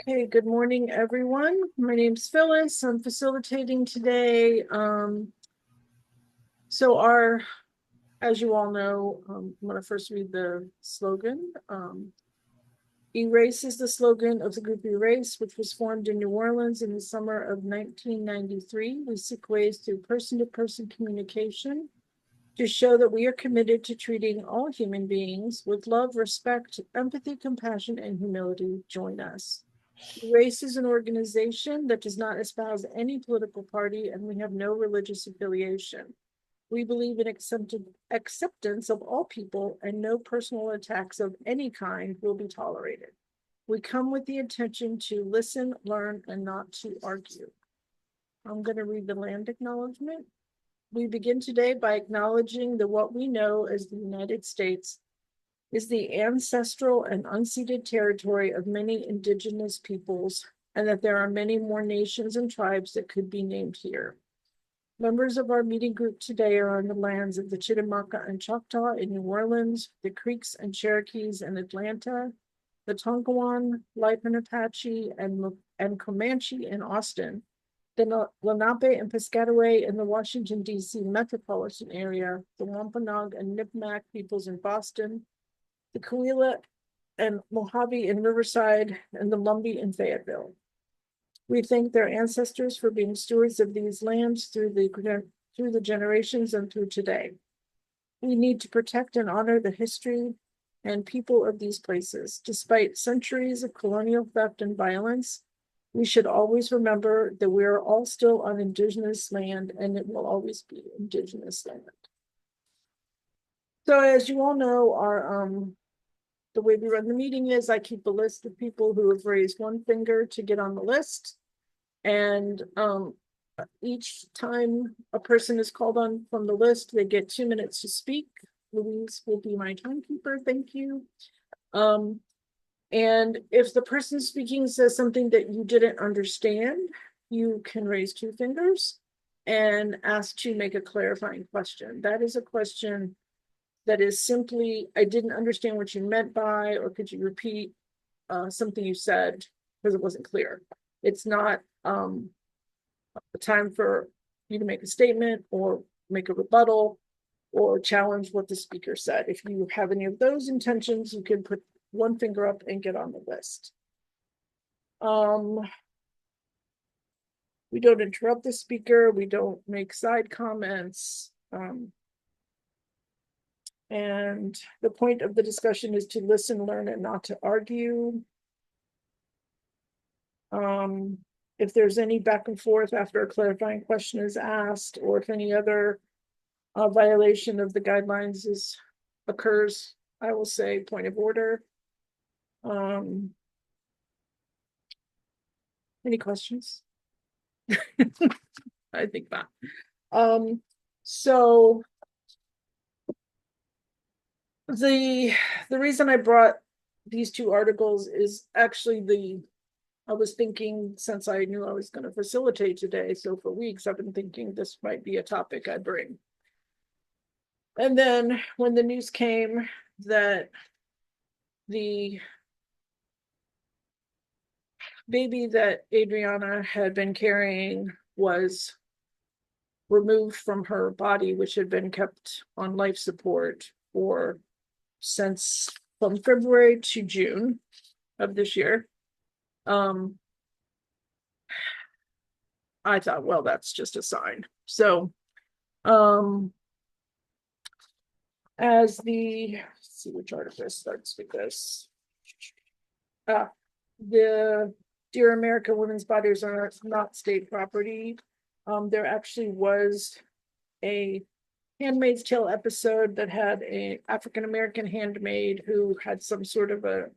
Okay, good morning, everyone. My name's Phyllis. I'm facilitating today. So our, as you all know, I'm going to first read the slogan. Erace is the slogan of the group Erace, which was formed in New Orleans in the summer of 1993. We seek ways through person-to-person communication to show that we are committed to treating all human beings with love, respect, empathy, compassion, and humility. Join us. Race is an organization that does not espouse any political party, and we have no religious affiliation. We believe in acceptance of all people, and no personal attacks of any kind will be tolerated. We come with the intention to listen, learn, and not to argue. I'm going to read the land acknowledgement. We begin today by acknowledging that what we know as the United States is the ancestral and unceded territory of many indigenous peoples, and that there are many more nations and tribes that could be named here. Members of our meeting group today are on the lands of the Chitimacha and Choctaw in New Orleans, the Creeks and Cherokees in Atlanta, the Tonkawan, Lipan Apache, and Comanche in Austin, the Lenape and Piscataway in the Washington, D.C. metropolitan area, the Wampanoag and Nipmuc peoples in Boston, the Coahuila and Mojave in Riverside, and the Lumbee in Fayetteville. We thank their ancestors for being stewards of these lands through the generations and through today. We need to protect and honor the history and people of these places. Despite centuries of colonial theft and violence, we should always remember that we are all still on indigenous land, and it will always be indigenous land. So as you all know, the way we run the meeting is I keep a list of people who have raised one finger to get on the list. And each time a person is called on from the list, they get 2 minutes to speak. Louise will be my timekeeper. Thank you. And if the person speaking says something that you didn't understand, you can raise 2 fingers and ask to make a clarifying question. That is a question that is simply, I didn't understand what you meant by, or could you repeat something you said because it wasn't clear. It's not a time for you to make a statement or make a rebuttal or challenge what the speaker said. If you have any of those intentions, you can put 1 finger up and get on the list. We don't interrupt the speaker. We don't make side comments. And the point of the discussion is to listen, learn, and not to argue. If there's any back and forth after a clarifying question is asked, or if any other violation of the guidelines occurs, I will say point of order. Any questions? I think not. So the reason I brought these 2 articles is actually I was thinking, since I knew I was going to facilitate today, so for weeks I've been thinking this might be a topic I'd bring. And then when the news came that the baby that Adriana had been carrying was removed from her body, which had been kept on life support from February to June of this year, I thought, well, that's just a sign. So let's see which article starts with this. The Dear America, women's bodies are not state property. There actually was a Handmaid's Tale episode that had a African-American handmaid who had some sort of a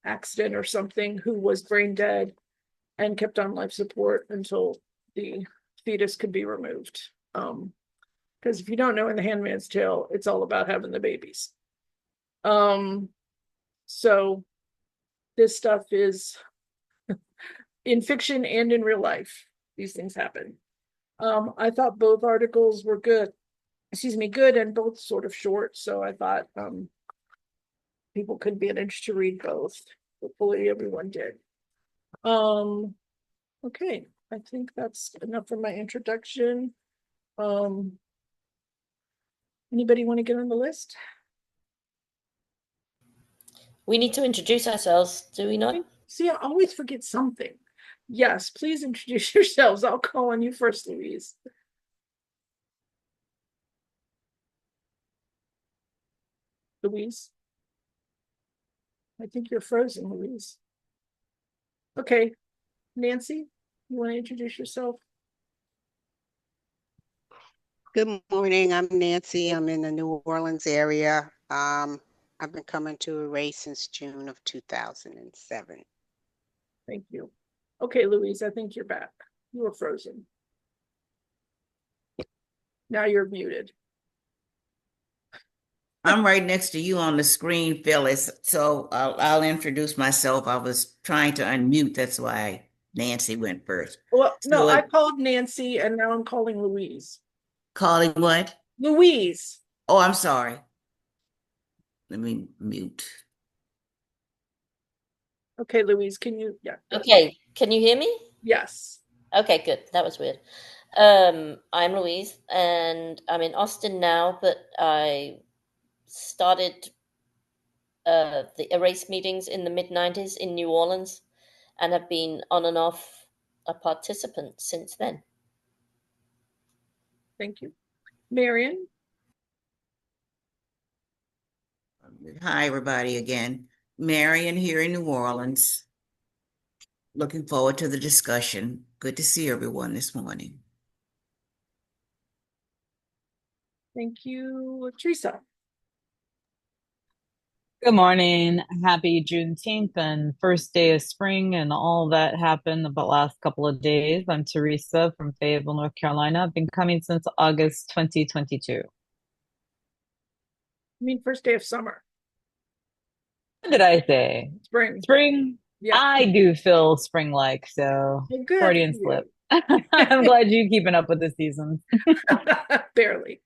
accident or something, who was brain dead and kept on life support until the fetus could be removed. Because if you don't know, in the Handmaid's Tale, it's all about having the babies. So this stuff is in fiction and in real life. These things happen. I thought both articles were good and both sort of short. So I thought people could be interested to read both. Hopefully everyone did. Okay, I think that's enough for my introduction. Anybody want to get on the list? We need to introduce ourselves, do we not? See, I always forget something. Yes, please introduce yourselves. I'll call on you first, Louise. Louise? I think you're frozen, Louise. Okay, Nancy, you want to introduce yourself? Good morning. I'm Nancy. I'm in the New Orleans area. I've been coming to Erace since June of 2007. Thank you. Okay, Louise, I think you're back. You were frozen. Now you're muted. I'm right next to you on the screen, Phyllis. So I'll introduce myself. I was trying to unmute. That's why Nancy went first. Well, no, So I called Nancy and now I'm calling Louise. calling what? Louise. Oh, I'm sorry. Let me mute. Okay, Louise, can you? Yeah. Okay, can you hear me? Yes. Okay, good. That was weird. I'm Louise, and I'm in Austin now, but I started the Erase meetings in the mid 90s in New Orleans and have been on and off a participant since then. Thank you. Marion. Hi, everybody again. Marion here in New Orleans. Looking forward to the discussion. Good to see everyone this morning. Thank you, Teresa. Good morning. Happy Juneteenth and first day of spring and all that happened the last couple of days. I'm Teresa from Fayetteville, North Carolina. I've been coming since August 2022. I mean, first day of summer. What did I say? Spring. Spring? Yeah. I do feel spring-like, so Well, good. Freudian slip. I'm glad you're keeping up with the seasons. Barely.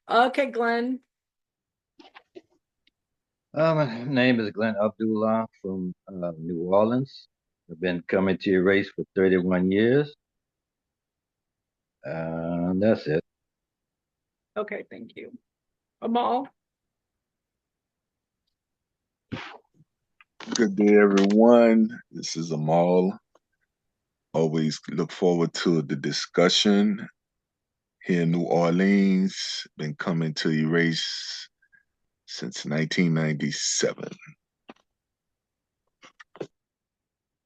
Okay, Glenn. My name is Glenn Abdullah from New Orleans. I've been coming to your race for 31 years. That's it. Okay, thank you. Amal. Good day, everyone. This is Amal. Always look forward to the discussion here in New Orleans. Been coming to Erase since 1997.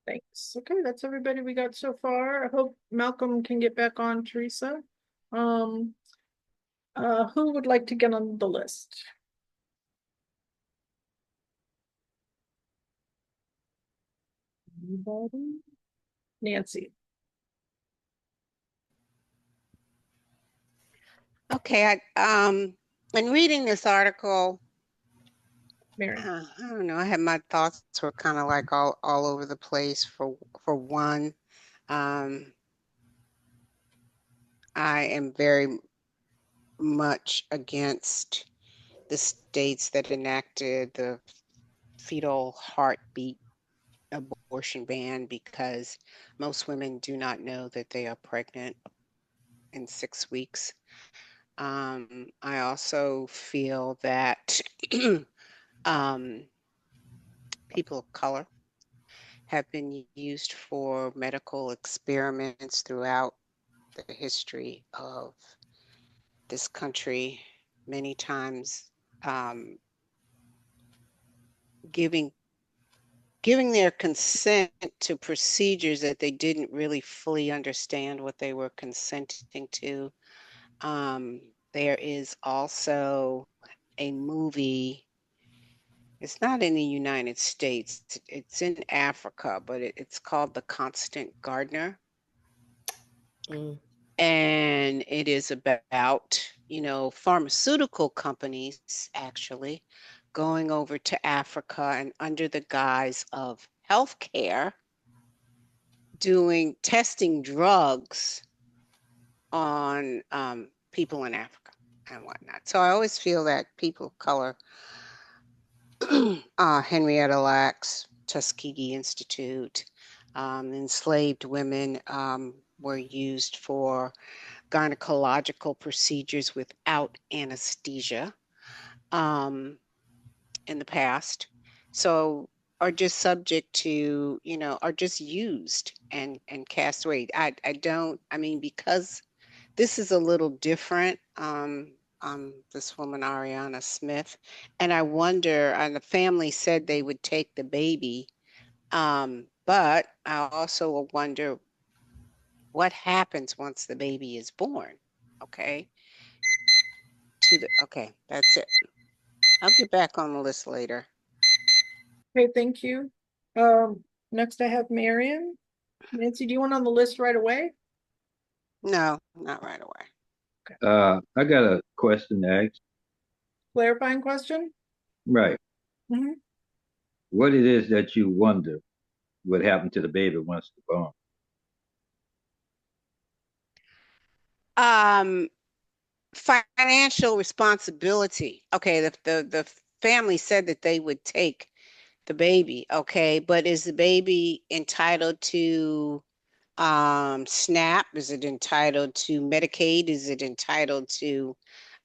Thanks. Okay, that's everybody we got so far. I hope Malcolm can get back on, Teresa. Who would like to get on the list? Anybody? Nancy. Okay, in reading this article, Mary. I don't know. I had my thoughts were kind of like all over the place. For one, I am very much against the states that enacted the fetal heartbeat abortion ban because most women do not know that they are pregnant in 6 weeks. I also feel that people of color have been used for medical experiments throughout the history of this country, many times giving their consent to procedures that they didn't really fully understand what they were consenting to. There is also a movie, it's not in the United States, it's in Africa, but it's called The Constant Gardener. And it is about, pharmaceutical companies actually going over to Africa and under the guise of healthcare, testing drugs on people in Africa and whatnot. So I always feel that people of color, Henrietta Lacks, Tuskegee Institute, Enslaved women were used for gynecological procedures without anesthesia in the past. So are just subject to, are just used and cast away. I mean, because this is a little different. This woman, Ariana Smith, and I wonder, and the family said they would take the baby, but I also wonder what happens once the baby is born. Okay, okay, that's it. I'll get back on the list later. Okay, thank you. Next I have Marion. Nancy, do you want on the list right away? No, not right away. I got a question to ask. Clarifying question? Right. Mhm. What it is that you wonder what happened to the baby once it's born? Financial responsibility. Okay, the family said that they would take the baby, okay, but is the baby entitled to SNAP? Is it entitled to Medicaid? Is it entitled to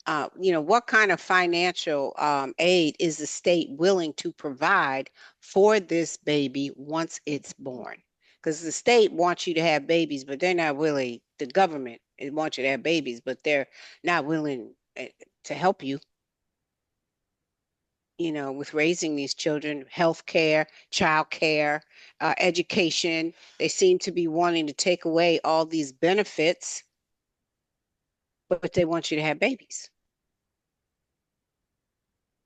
what kind of financial aid is the state willing to provide for this baby once it's born? Because the state wants you to have babies, but they're not willing, the government wants you to have babies, but they're not willing to help you, with raising these children, health care, child care, education. They seem to be wanting to take away all these benefits, but they want you to have babies.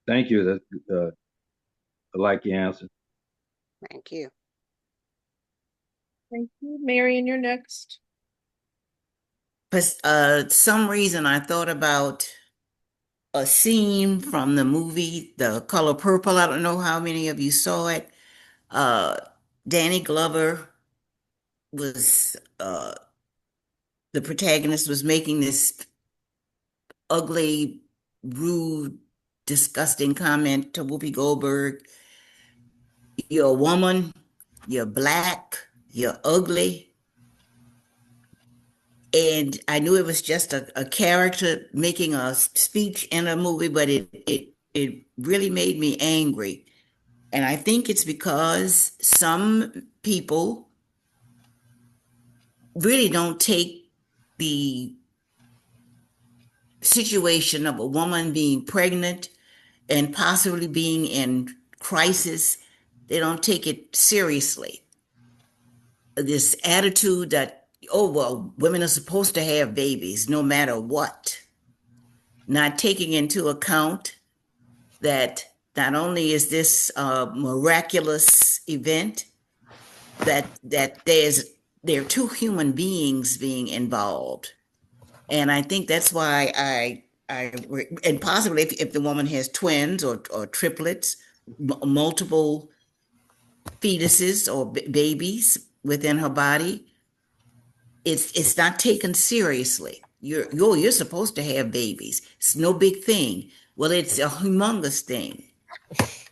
Thank you. I like your answer. Thank you. Thank you. Marion, you're next. For some reason, I thought about a scene from the movie The Color Purple. I don't know how many of you saw it. Uh, Danny Glover was the protagonist was making this ugly, rude, disgusting comment to Whoopi Goldberg. You're a woman, you're black, you're ugly. And I knew it was just a character making a speech in a movie, but it really made me angry. And I think it's because some people really don't take the situation of a woman being pregnant and possibly being in crisis, they don't take it seriously. This attitude that, oh, well, women are supposed to have babies no matter what, not taking into account that not only is this a miraculous event, that there are two human beings being involved. And I think that's why and possibly if the woman has twins or triplets, multiple fetuses or babies within her body, it's not taken seriously. You're supposed to have babies. It's no big thing. Well, it's a humongous thing,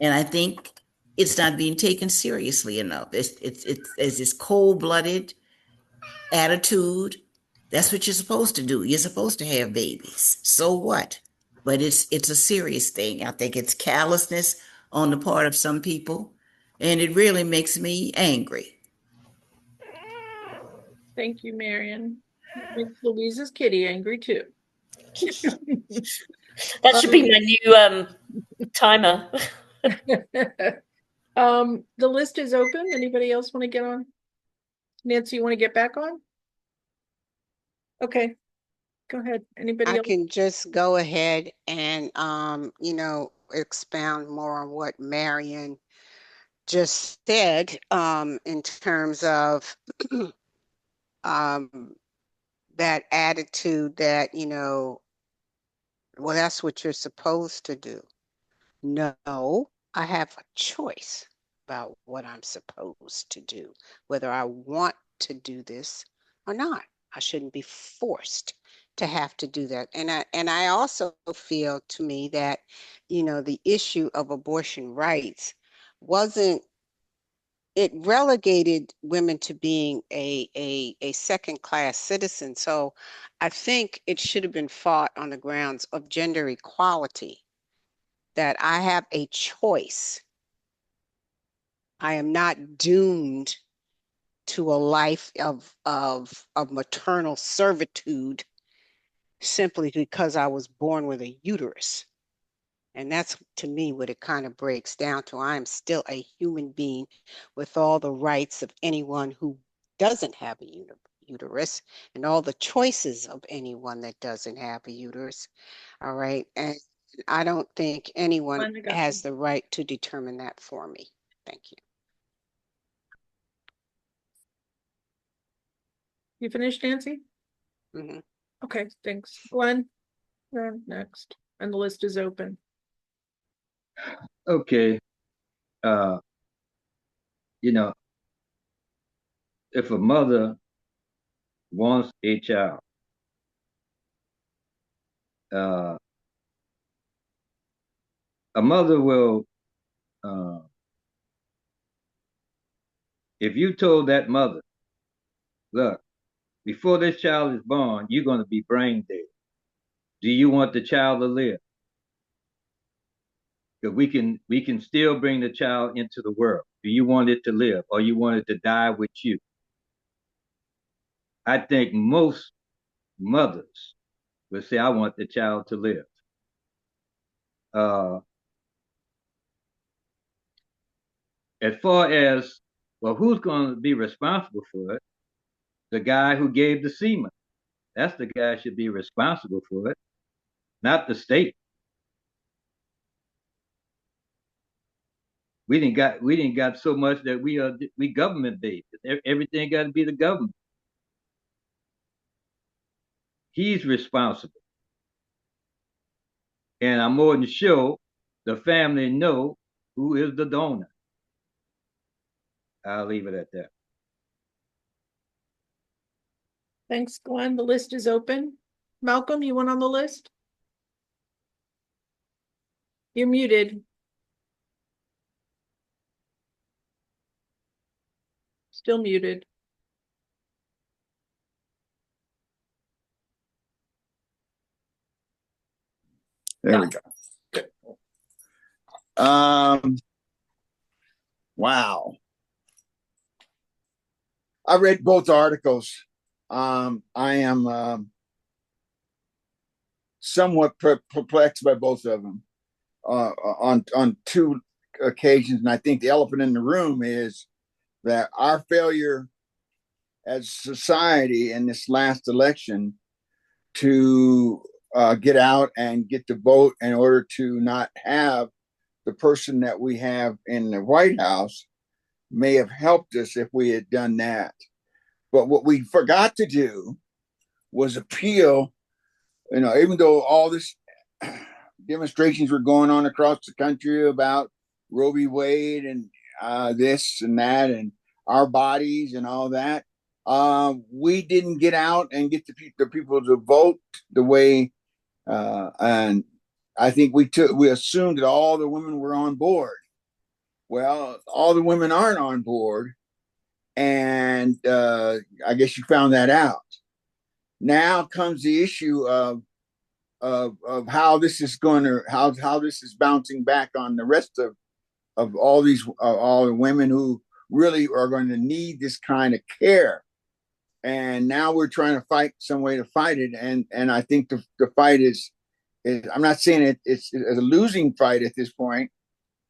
and I think it's not being taken seriously enough. It's this cold-blooded attitude. That's what you're supposed to do. You're supposed to have babies. So what? But it's a serious thing. I think it's callousness on the part of some people, and it really makes me angry. Thank you, Marion. Makes Louise's kitty angry too. That should be my new timer. The list is open. Anybody else want to get on? Nancy, you want to get back on? Okay, go ahead. Anybody I else? can just go ahead and, expound more on what Marion just said, in terms of that attitude that, well, that's what you're supposed to do. No, I have a choice about what I'm supposed to do, whether I want to do this or not. I shouldn't be forced to have to do that. And I also feel, to me, that, the issue of abortion rights wasn't it relegated women to being a second-class citizen. So I think it should have been fought on the grounds of gender equality, that I have a choice. I am not doomed to a life of maternal servitude simply because I was born with a uterus. And that's, to me, what it kind of breaks down to. I am still a human being with all the rights of anyone who doesn't have a uterus, and all the choices of anyone that doesn't have a uterus. All right. And I don't think anyone Glenn, I got has you. the right to determine that for me. Thank you. You finished, Nancy? Mhm. Okay, thanks. Glenn, you're next, and the list is open. Okay. Uh, you know, if a mother wants a child, uh, a mother will, uh, if you told that mother, look, before this child is born, you're going to be brain dead. Do you want the child to live? Because we can still bring the child into the world. Do you want it to live, or you want it to die with you? I think most mothers will say, I want the child to live. Uh, as far as, well, who's going to be responsible for it? The guy who gave the semen. That's the guy who should be responsible for it, not the state. We didn't got so much that we government based. Everything got to be the government. He's responsible, and I'm more than sure the family know who is the donor. I'll leave it at that. Thanks, Glenn. The list is open. Malcolm, you went on the list? You're muted. Still muted. There we go. Wow. I read both articles. I am somewhat perplexed by both of them on two occasions, and I think the elephant in the room is that our failure as society in this last election to get out and get the vote in order to not have the person that we have in the White House may have helped us if we had done that. But what we forgot to do was appeal, even though all this demonstrations were going on across the country about Roe v. Wade and this and that and our bodies and all that. We didn't get out and get the people to vote the way, and I think we assumed that all the women were on board. Well, all the women aren't on board, and I guess you found that out. Now comes the issue of how this is going to how this is bouncing back on the rest of all these all the women who really are going to need this kind of care. And now we're trying to fight some way to fight it, and I think the fight is I'm not saying it's a losing fight at this point.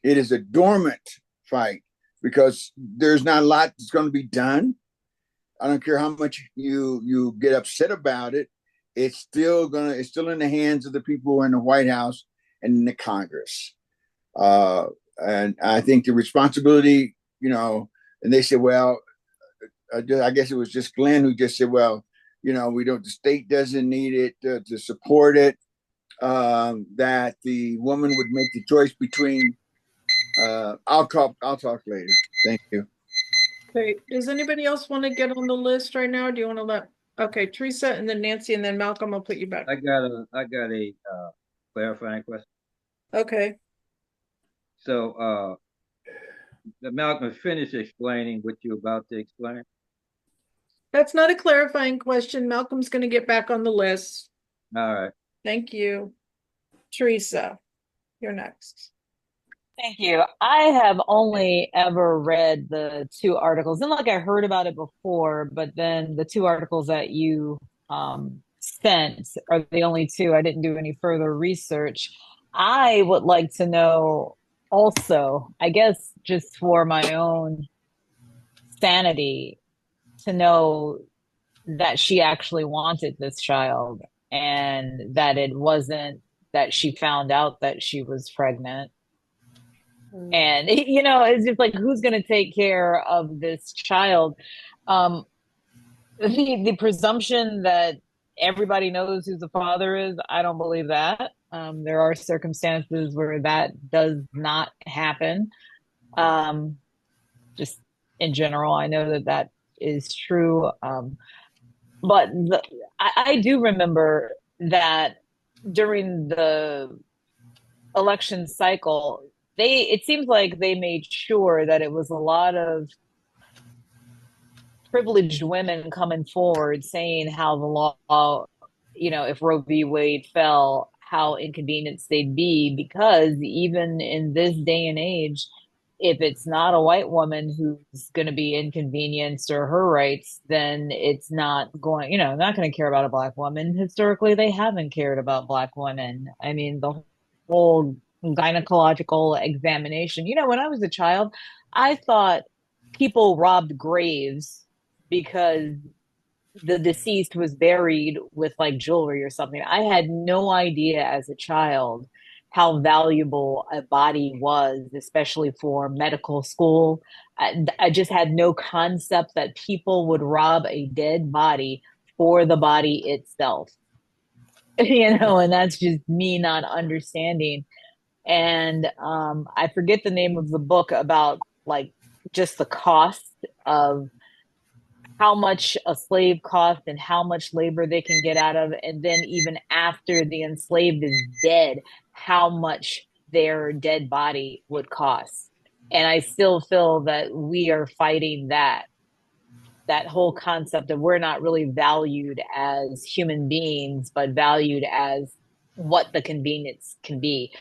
It is a dormant fight because there's not a lot that's going to be done. I don't care how much you get upset about it. It's still in the hands of the people in the White House and in the Congress. And I think the responsibility, and they said, well, I guess it was just Glenn who just said, well, the state doesn't need it to support it. That the woman would make the choice between. I'll talk later. Thank you. Okay, does anybody else want to get on the list right now? Or do you want to okay, Teresa and then Nancy and then Malcolm, I'll put you back. I got a clarifying question. Okay. So Malcolm, finish explaining what you're about to explain. That's not a clarifying question. Malcolm's going to get back on the list. All right. Thank you. Teresa, you're next. Thank you. I have only ever read the two articles, and like I heard about it before, but then the two articles that you sent are the only two. I didn't do any further research. I would like to know also, I guess just for my own sanity, to know that she actually wanted this child and that it wasn't that she found out that she was pregnant. And it's just like, who's going to take care of this child? Um, the presumption that everybody knows who the father is, I don't believe that. There are circumstances where that does not happen. Just in general, I know that that is true. But I do remember that during the election cycle, it seems like they made sure that it was a lot of privileged women coming forward saying how the law, if Roe v. Wade fell, how inconvenienced they'd be, because even in this day and age, if it's not a white woman who's going to be inconvenienced or her rights, then it's not going, not going to care about a black woman. Historically, they haven't cared about black women. I mean, the whole gynecological examination, when I was a child, I thought people robbed graves because the deceased was buried with like jewelry or something. I had no idea as a child how valuable a body was, especially for medical school. I just had no concept that people would rob a dead body for the body itself. And that's just me not understanding. And I forget the name of the book about like just the cost of how much a slave costs and how much labor they can get out of, and then even after the enslaved is dead, how much their dead body would cost. And I still feel that we are fighting that whole concept of we're not really valued as human beings, but valued as what the convenience can be.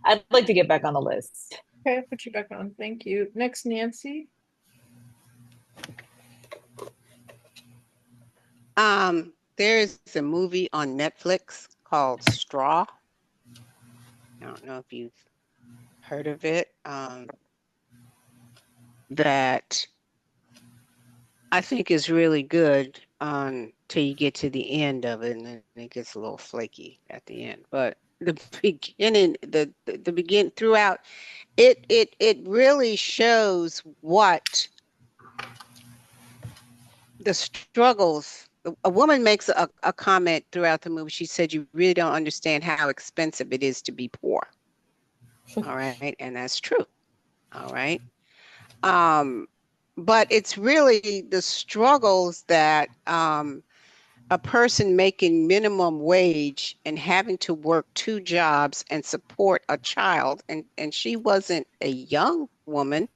I'd like to get back on the list. Okay, I'll put you back on. Thank you. Next, Nancy. There is a movie on Netflix called Straw. I don't know if you've heard of it. That I think is really good till you get to the end of it, and then it gets a little flaky at the end. But the beginning, the begin throughout, it really shows what the struggles. A woman makes a comment throughout the movie. She said, "You really don't understand how expensive it is to be poor." All right, and that's true. All right. But it's really the struggles that a person making minimum wage and having to work two jobs and support a child. And she wasn't a young woman,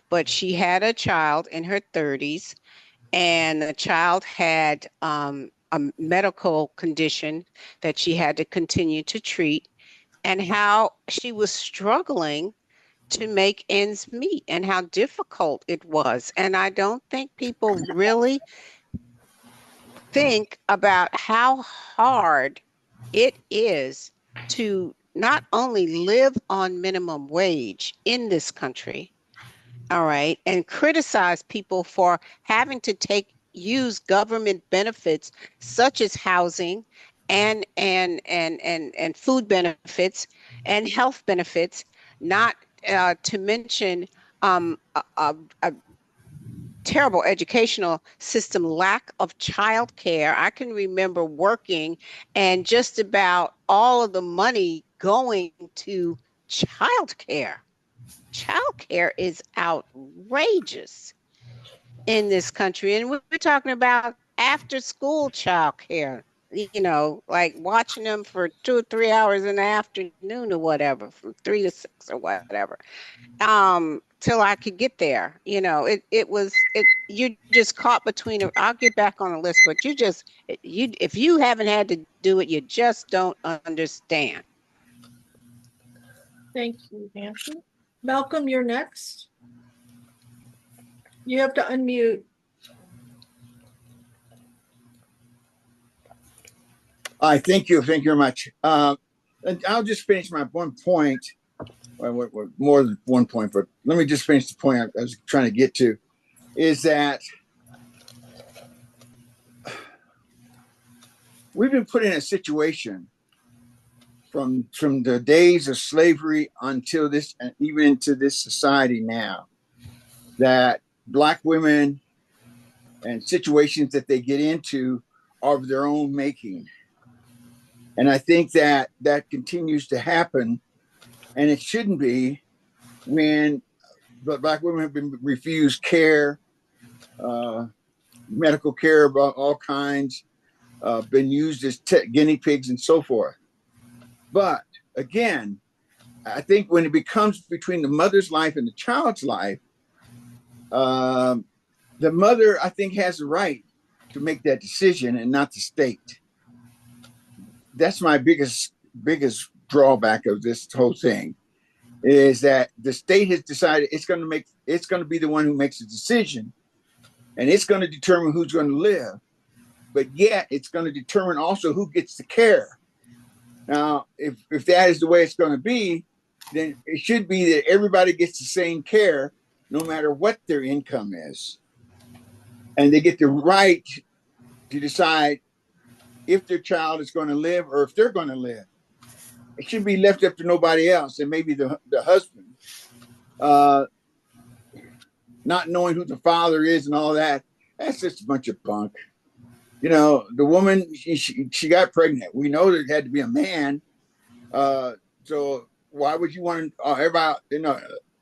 but she had a child in her 30s, and the child had a medical condition that she had to continue to treat, and how she was struggling to make ends meet and how difficult it was. And I don't think people really think about how hard it is to not only live on minimum wage in this country, all right, and criticize people for having to use government benefits such as housing and food benefits and health benefits, not to mention a terrible educational system, lack of childcare. I can remember working and just about all of the money going to childcare. Childcare is outrageous in this country. And we're talking about after school childcare like watching them for 2 or 3 hours in the afternoon or whatever, from 3 to 6 or whatever, till I could get there. You just caught between I'll get back on the list, but if you haven't had to do it, you just don't understand. Thank you, Nancy. Malcolm, you're next. You have to unmute. Thank you very much. And I'll just finish my one point. Well, more than one point, but let me just finish the point I was trying to get to. Is that we've been put in a situation from the days of slavery until this, and even into this society now, that Black women and situations that they get into are of their own making. And I think that continues to happen, and it shouldn't be, when Black women have been refused care, medical care of all kinds, been used as guinea pigs and so forth. But again, I think when it becomes between the mother's life and the child's life, the mother, I think, has the right to make that decision and not the state. That's my biggest drawback of this whole thing, is that the state has decided it's going to be the one who makes the decision, and it's going to determine who's going to live, but yet it's going to determine also who gets the care. Now, if that is the way it's going to be, then it should be that everybody gets the same care, no matter what their income is. And they get the right to decide if their child is going to live or if they're going to live. It shouldn't be left up to nobody else, and maybe the husband, not knowing who the father is and all that. That's just a bunch of bunk. The woman, she got pregnant. We know there had to be a man. So why would you want to, everybody,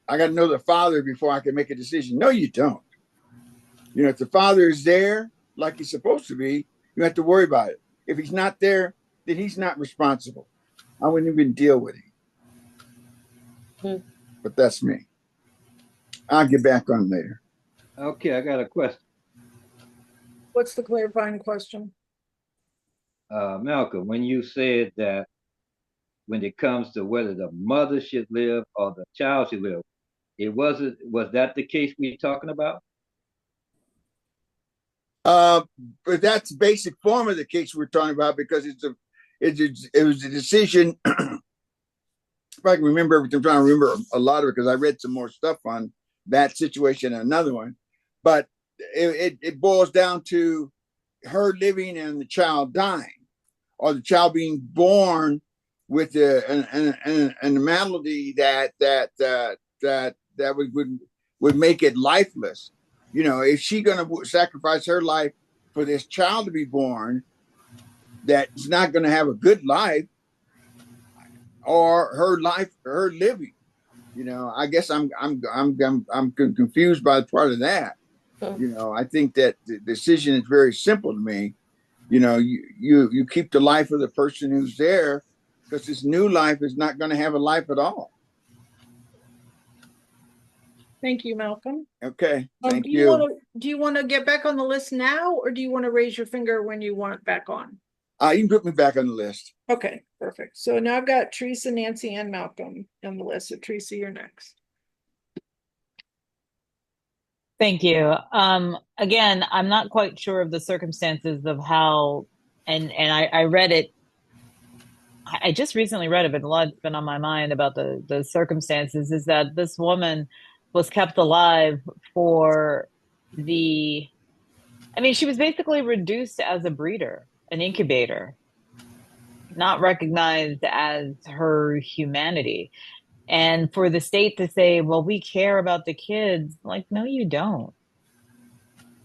I got to know the father before I can make a decision. No, you don't. If the father is there, like he's supposed to be, you have to worry about it. If he's not there, then he's not responsible. I wouldn't even deal with him. But that's me. I'll get back on later. Okay, I got a question. What's the clarifying question? Malcolm, when you said that when it comes to whether the mother should live or the child should live, was that the case we're talking about? But that's the basic form of the case we're talking about, because it was a decision. If I can remember everything, I'm trying to remember a lot of it because I read some more stuff on that situation and another one. But it boils down to her living and the child dying, or the child being born with an malady that would make it lifeless. If she's going to sacrifice her life for this child to be born that's not going to have a good life, or her living, I guess I'm confused by part of that. I think that the decision is very simple to me. You keep the life of the person who's there, because this new life is not going to have a life at all. Thank you, Malcolm. Okay, thank you. Do you want to get back on the list now, or do you want to raise your finger when you want back on? You can put me back on the list. Okay, perfect. So now I've got Teresa, Nancy, and Malcolm on the list. So Teresa, you're next. Thank you. Again, I'm not quite sure of the circumstances of how, and I read it. I just recently read it, but a lot's been on my mind about the circumstances. Is that this woman was kept alive for she was basically reduced as a breeder, an incubator, not recognized as her humanity. And for the state to say, well, we care about the kids, like, no, you don't.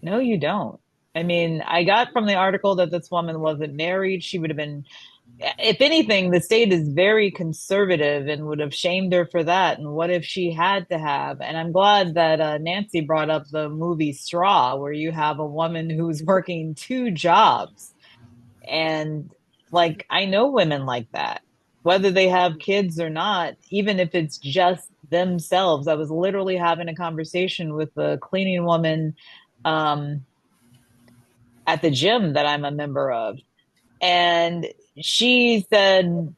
No, you don't. I got from the article that this woman wasn't married. She would have been, if anything, the state is very conservative and would have shamed her for that. And what if she had to have? And I'm glad that Nancy brought up the movie Straw, where you have a woman who's working 2 jobs And like, I know women like that, whether they have kids or not, even if it's just themselves. I was literally having a conversation with a cleaning woman um, at the gym that I'm a member of. And she said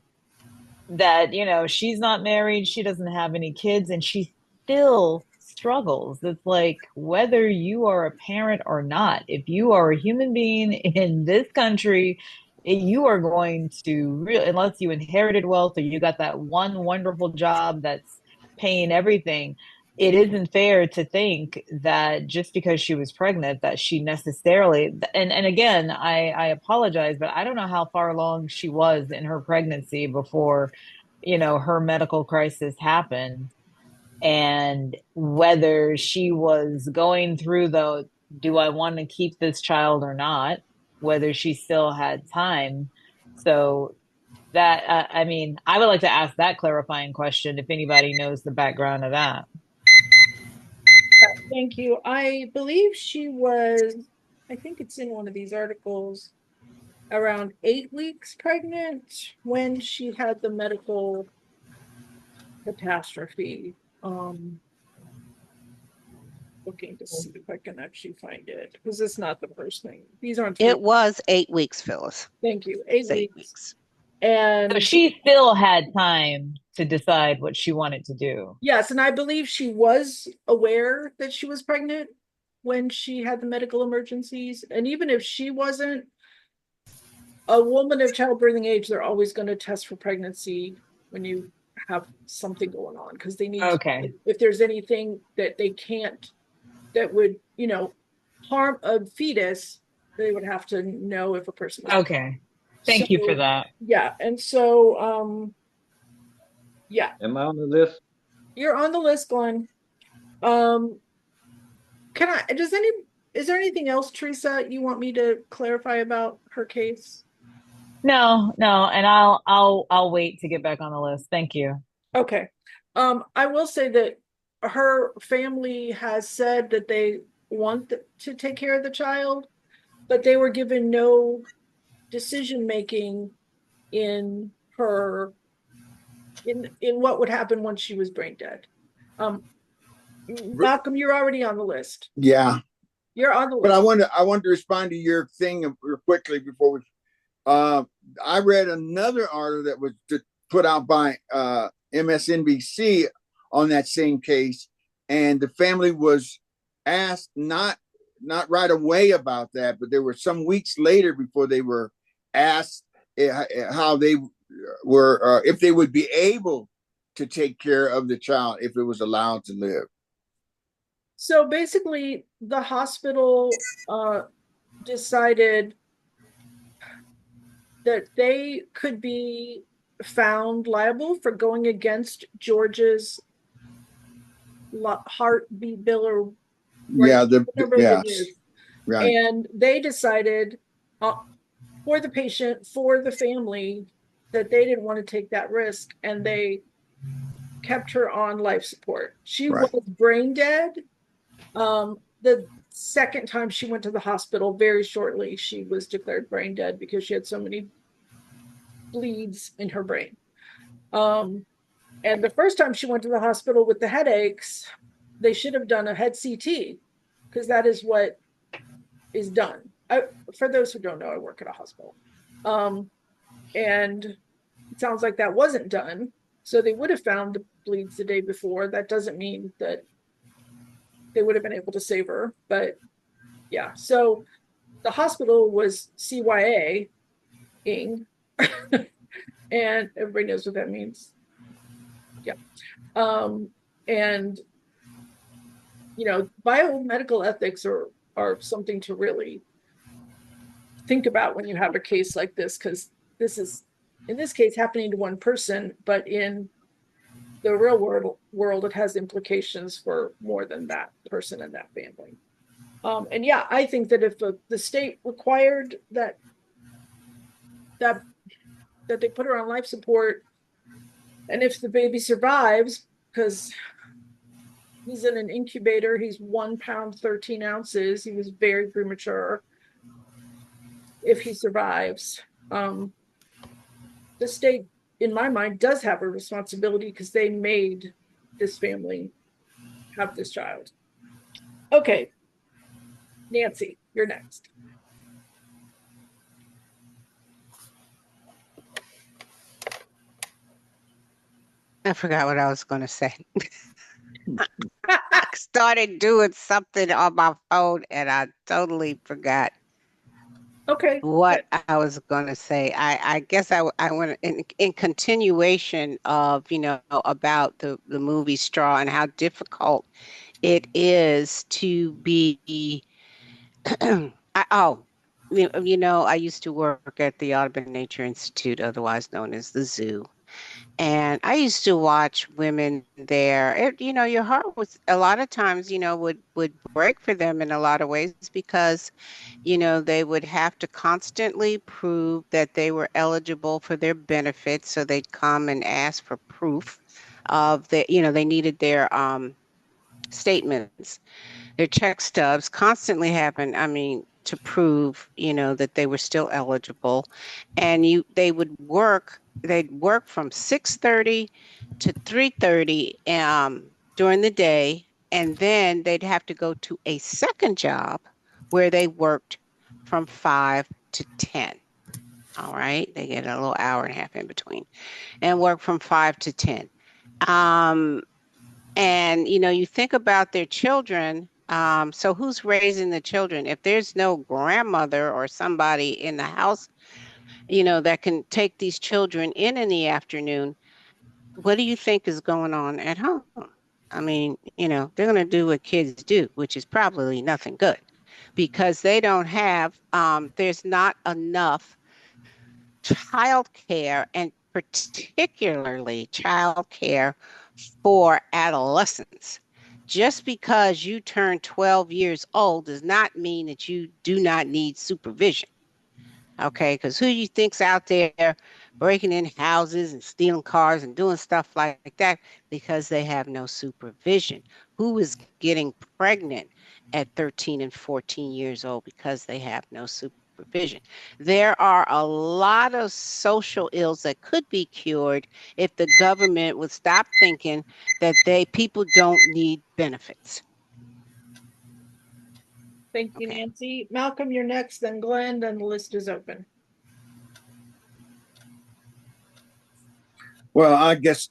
that, you know, she's not married, she doesn't have any kids, and she still struggles. It's like, whether you are a parent or not, if you are a human being in this country, you are going to really, unless you inherited wealth or you got that one wonderful job that's paying everything, it isn't fair to think that just because she was pregnant that she necessarily, and again, I apologize, but I don't know how far along she was in her pregnancy before, you know, her medical crisis happened, and whether she was going through the, do I want to keep this child or not, whether she still had time. So that, I mean, I would like to ask that clarifying question if anybody knows the background of that. Thank you. I believe she was, I think it's in one of these articles, around 8 weeks pregnant when she had the medical catastrophe. Looking to see if I can actually find it, because it's not the first thing. These aren't. It was 8 weeks, Phyllis. Thank you. It's 8 weeks. And So she still had time to decide what she wanted to do. yes, and I believe she was aware that she was pregnant when she had the medical emergencies. And even if she wasn't, a woman of childbearing age, they're always going to test for pregnancy when you have something going on, because they need Okay. if there's anything that they can't, that would, you know, harm a fetus, they would have to know if a person was. Okay. Thank you for that. Yeah, and so yeah. Am I on the list? You're on the list, Glenn. Can I, is there anything else, Teresa, you want me to clarify about her case? No, no, and I'll wait to get back on the list. Thank you. Okay. I will say that her family has said that they want to take care of the child, but they were given no decision making in her, in what would happen once she was brain dead. Malcolm, you're already on the list. Yeah. You're on the list. But I want to respond to your thing real quickly before we. I read another article that was put out by MSNBC on that same case, and the family was asked not right away about that, but there were some weeks later before they were asked how they were, if they would be able to take care of the child if it was allowed to live. So basically, the hospital decided that they could be found liable for going against George's heartbeat bill, or right? Yeah, yes. Right. And they decided for the patient, for the family, that they didn't want to take that risk, and they kept her on life support. She was brain dead. The second time she went to the hospital, very shortly, she was declared brain dead because she had so many bleeds in her brain. And the first time she went to the hospital with the headaches, they should have done a head CT, because that is what is done. For those who don't know, I work at a hospital. And it sounds like that wasn't done. So they would have found the bleeds the day before. That doesn't mean that they would have been able to save her, but yeah. So the hospital was CYA-ing, and everybody knows what that means. Yeah. And you know, biomedical ethics are something to really think about when you have a case like this, because this is, in this case, happening to one person, but in the real world, it has implications for more than that person and that family. And yeah, I think that if the state required that they put her on life support, and if the baby survives, because he's in an incubator, he's 1 pound 13 ounces, he was very premature. if he survives. The state, in my mind, does have a responsibility because they made this family have this child. Okay, Nancy, you're next. I forgot what I was going to say. I started doing something on my phone and I totally forgot Okay. what I was going to say. I guess I want in continuation of, about the movie Straw and how difficult it is to be, I used to work at the Audubon Nature Institute, otherwise known as the zoo. And I used to watch women there. Your heart was a lot of times, would break for them in a lot of ways because, they would have to constantly prove that they were eligible for their benefits. So they'd come and ask for proof of that, they needed their statements, their check stubs constantly happen. I mean, to prove, that they were still eligible. And they'd work from 6:30 to 3:30 during the day. And then they'd have to go to a second job where they worked from 5 to 10. All right. They get a little hour and a half in between and work from 5 to 10. Um, and you think about their children. So who's raising the children? If there's no grandmother or somebody in the house, that can take these children in the afternoon, what do you think is going on at home? I mean, they're going to do what kids do, which is probably nothing good because they don't have, there's not enough childcare, and particularly childcare for adolescents. Just because you turn 12 years old does not mean that you do not need supervision. Okay, because who you think's out there breaking in houses and stealing cars and doing stuff like that because they have no supervision? Who is getting pregnant at 13 and 14 years old because they have no supervision? There are a lot of social ills that could be cured if the government would stop thinking that people don't need benefits. Thank you, Okay. Nancy. Malcolm, you're next, then Glenn, then the list is open. Well, I guess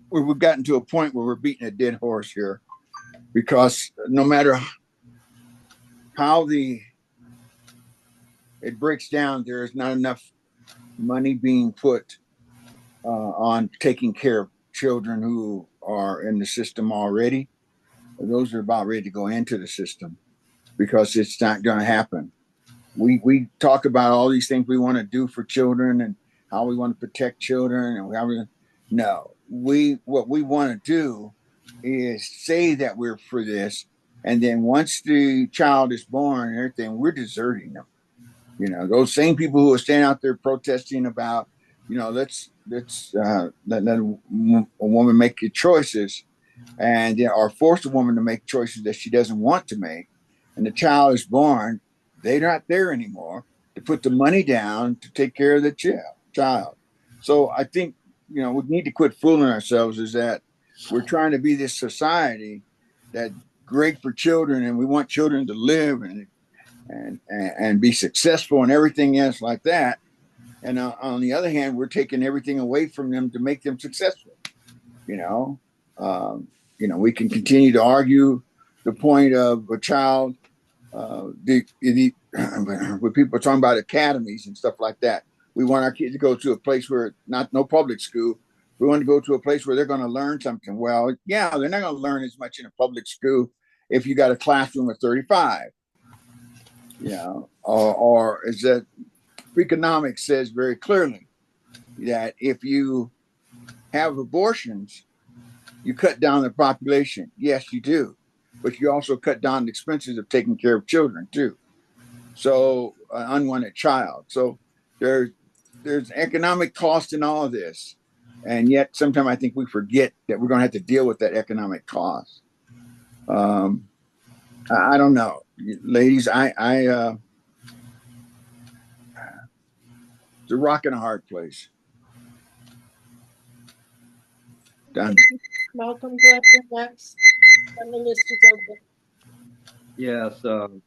we've gotten to a point where we're beating a dead horse here because no matter how it breaks down, there is not enough money being put on taking care of children who are in the system already. Those are about ready to go into the system because it's not going to happen. We talk about all these things we want to do for children and how we want to protect children and how what we want to do is say that we're for this, and then once the child is born and everything, we're deserting them. Those same people who are standing out there protesting about, let's let a woman make your choices, and or force a woman to make choices that she doesn't want to make, and the child is born, they're not there anymore to put the money down to take care of the child. So I think we need to quit fooling ourselves. Is that we're trying to be this society that's great for children, and we want children to live and be successful and everything else like that. And on the other hand, we're taking everything away from them to make them successful. You know, we can continue to argue the point of a child. When people are talking about academies and stuff like that, we want our kids to go to a place where no public school. We want to go to a place where they're going to learn something. Well, yeah, they're not going to learn as much in a public school if you got a classroom of 35. Or is that Freakonomics says very clearly that if you have abortions, you cut down the population. Yes, you do. But you also cut down the expenses of taking care of children too. So an unwanted child. So there's economic cost in all of this. And yet sometimes I think we forget that we're going to have to deal with that economic cost. I don't know. Ladies, It's a rock and a hard place. Done. Malcolm, go ahead next. And the list is open. Yeah. So,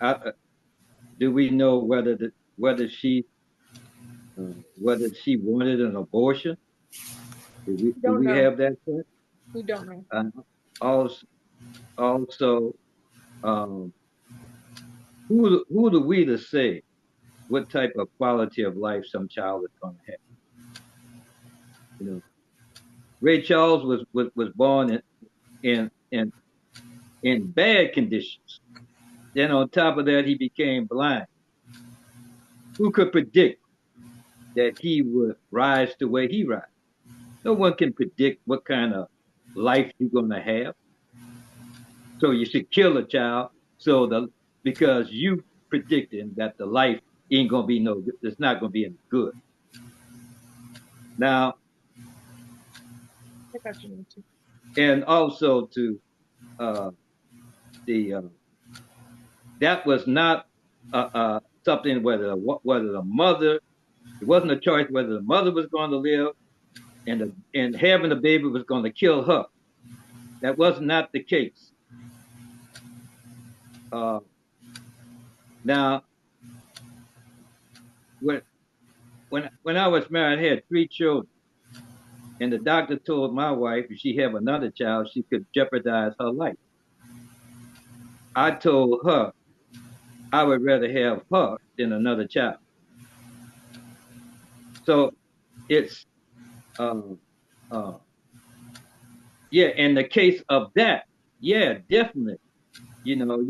uh, do we know whether she wanted an abortion? We Do don't we know. have that yet? We don't know. Also, also, um, who do we to say what type of quality of life some child is going to have? You know, Ray Charles was born in in in bad conditions. Then on top of that, he became blind. Who could predict that he would rise the way he rise? No one can predict what kind of life you're going to have. So you should kill a child because you predicting that the life ain't going to be no good. It's not going to be any good. Now, I got you, Nancy. and also to uh, the that was not something whether the mother, it wasn't a choice whether the mother was going to live and having a baby was going to kill her. That was not the case. Uh, Now, when when I was married, I had 3 children, and the doctor told my wife if she have another child, she could jeopardize her life. I told her I would rather have her than another child. So it's uh, uh, yeah. In the case of that, yeah, definitely. You know,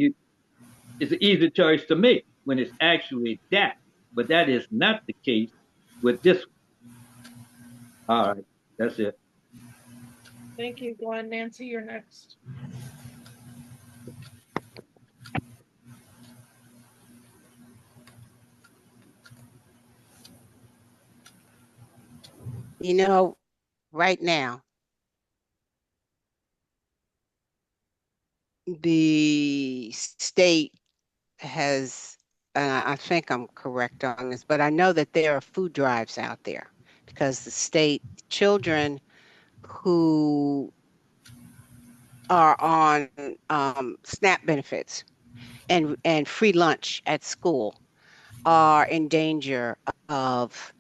it's an easy choice to make when it's actually that, but that is not the case with this one. All right, that's it. Thank you, Glenn. Nancy, you're next. You know, right now, the state has, and I think I'm correct on this, but I know that there are food drives out there because the state children who are on SNAP benefits and free lunch at school are in danger of,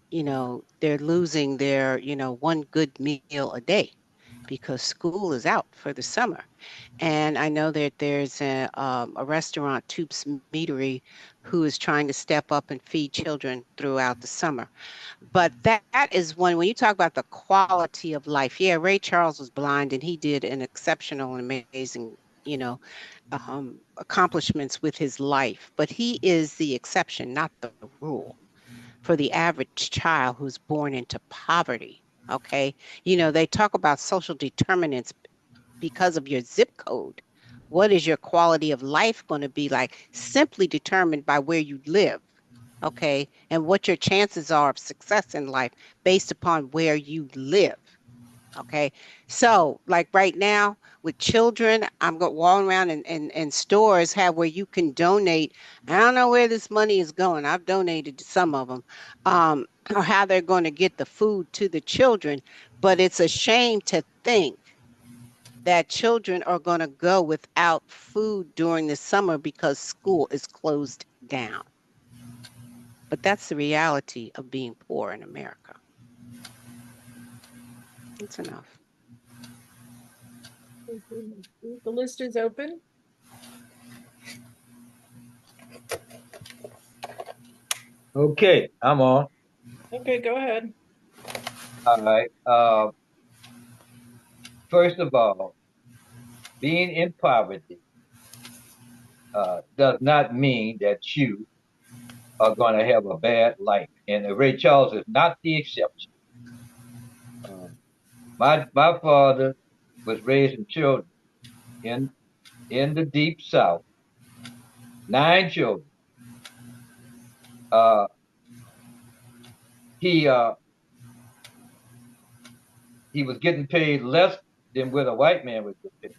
they're losing their, one good meal a day because school is out for the summer. And I know that there's a restaurant, Toops Meadery, who is trying to step up and feed children throughout the summer. But that is when you talk about the quality of life. Yeah, Ray Charles was blind and he did an exceptional and amazing, accomplishments with his life. But he is the exception, not the rule for the average child who's born into poverty. Okay. They talk about social determinants because of your zip code. What is your quality of life going to be like? Simply determined by where you live. Okay. And what your chances are of success in life based upon where you live. Okay. So, like right now with children, I'm going walking around and stores have where you can donate. I don't know where this money is going. I've donated to some of them, or how they're going to get the food to the children. But it's a shame to think that children are going to go without food during the summer because school is closed down. But that's the reality of being poor in America. That's enough. The list is open. Okay, I'm on. Okay, go ahead. All right. First of all, being in poverty does not mean that you are going to have a bad life. And Ray Charles is not the exception. Uh, my father was raising children in in the deep South, 9 children. Uh, he uh, he was getting paid less than what a white man was getting paid,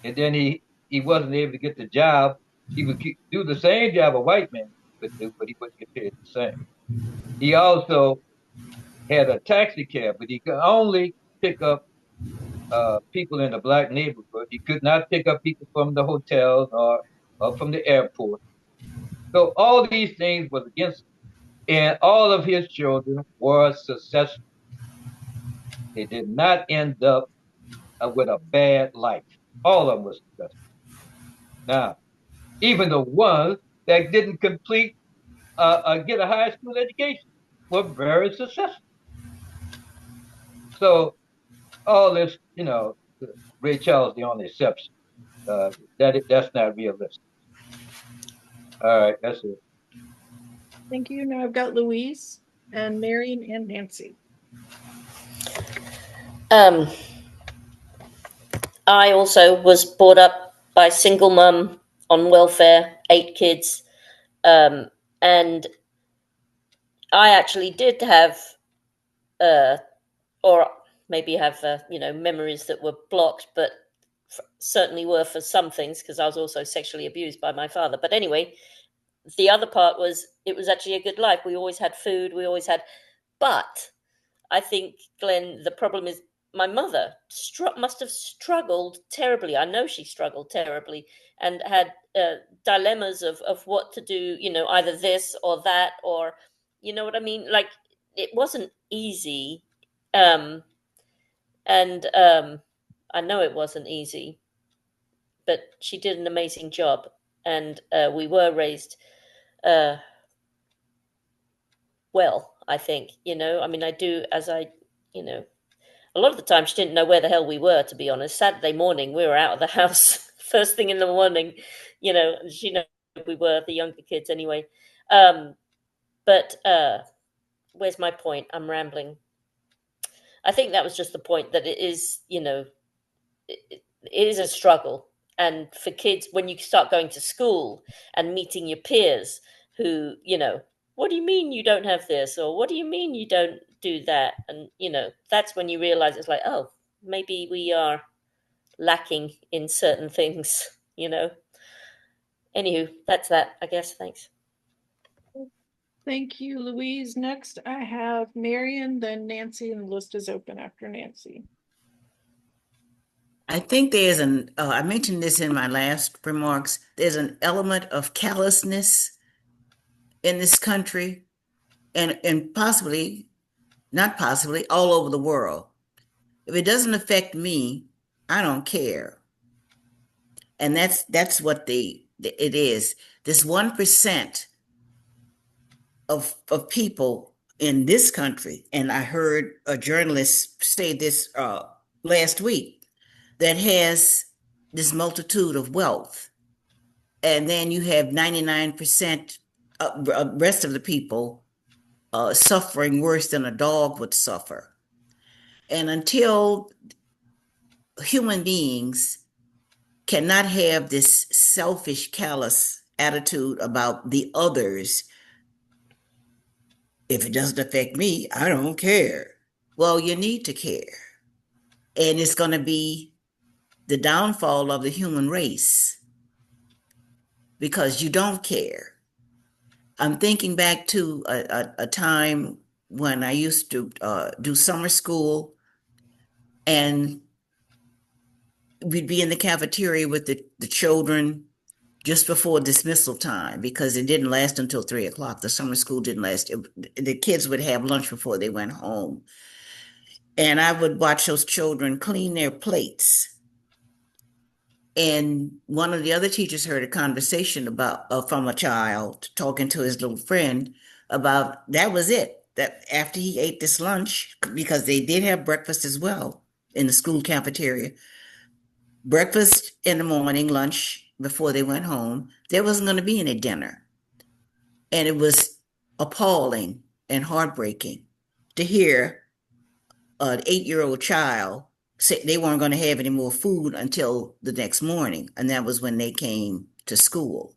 and then he wasn't able to get the job. He would do the same job a white man, could do, but he wouldn't get paid the same. He also had a taxi cab, but he could only pick up people in the black neighborhood. He could not pick up people from the hotels or from the airport. So all these things was against him. And all of his children were successful. They did not end up with a bad life. All of them were successful. Now, even the ones that didn't complete get a high school education were very successful. So all this, Ray Charles the only exception. That's not realistic. All right, that's it. Thank you. Now I've got Louise and Marion and Nancy. I also was brought up by a single mum on welfare, 8 kids, and I actually did have, or maybe have, memories that were blocked, but certainly were for some things because I was also sexually abused by my father. But anyway, the other part was it was actually a good life. We always had food. We always had, but I think, Glenn, the problem is my mother must have struggled terribly. I know she struggled terribly and had dilemmas of what to do, either this or that, or, you know what I mean? Like, it wasn't easy. And I know it wasn't easy, but she did an amazing job. And we were raised well, I think, I do, a lot of the time she didn't know where the hell we were, to be honest. Saturday morning, we were out of the house first thing in the morning, she knew we were the younger kids anyway. But where's my point? I'm rambling. I think that was just the point that it is, it is a struggle. And for kids, when you start going to school and meeting your peers who, what do you mean you don't have this? Or what do you mean you don't do that? And, that's when you realize it's like, oh, maybe we are lacking in certain things, Anywho, that's that, I guess. Thanks. Thank you, Louise. Next, I have Marion, then Nancy, and the list is open after Nancy. I think there's I mentioned this in my last remarks, there's an element of callousness in this country and possibly, not possibly, all over the world. If it doesn't affect me, I don't care. And that's what it is. This 1% of people in this country, and I heard a journalist say this last week, that has this multitude of wealth. And then you have 99% rest of the people suffering worse than a dog would suffer. And until human beings cannot have this selfish, callous attitude about the others, if it doesn't affect me, I don't care. Well, you need to care. And it's going to be the downfall of the human race because you don't care. I'm thinking back to a time when I used to do summer school, and we'd be in the cafeteria with the children just before dismissal time because it didn't last until 3 o'clock. The summer school didn't last. The kids would have lunch before they went home. And I would watch those children clean their plates. And one of the other teachers heard a conversation about from a child talking to his little friend about that was it. That after he ate this lunch, because they did have breakfast as well in the school cafeteria, breakfast in the morning, lunch before they went home, there wasn't going to be any dinner. And it was appalling and heartbreaking to hear an 8-year-old child say they weren't going to have any more food until the next morning. And that was when they came to school.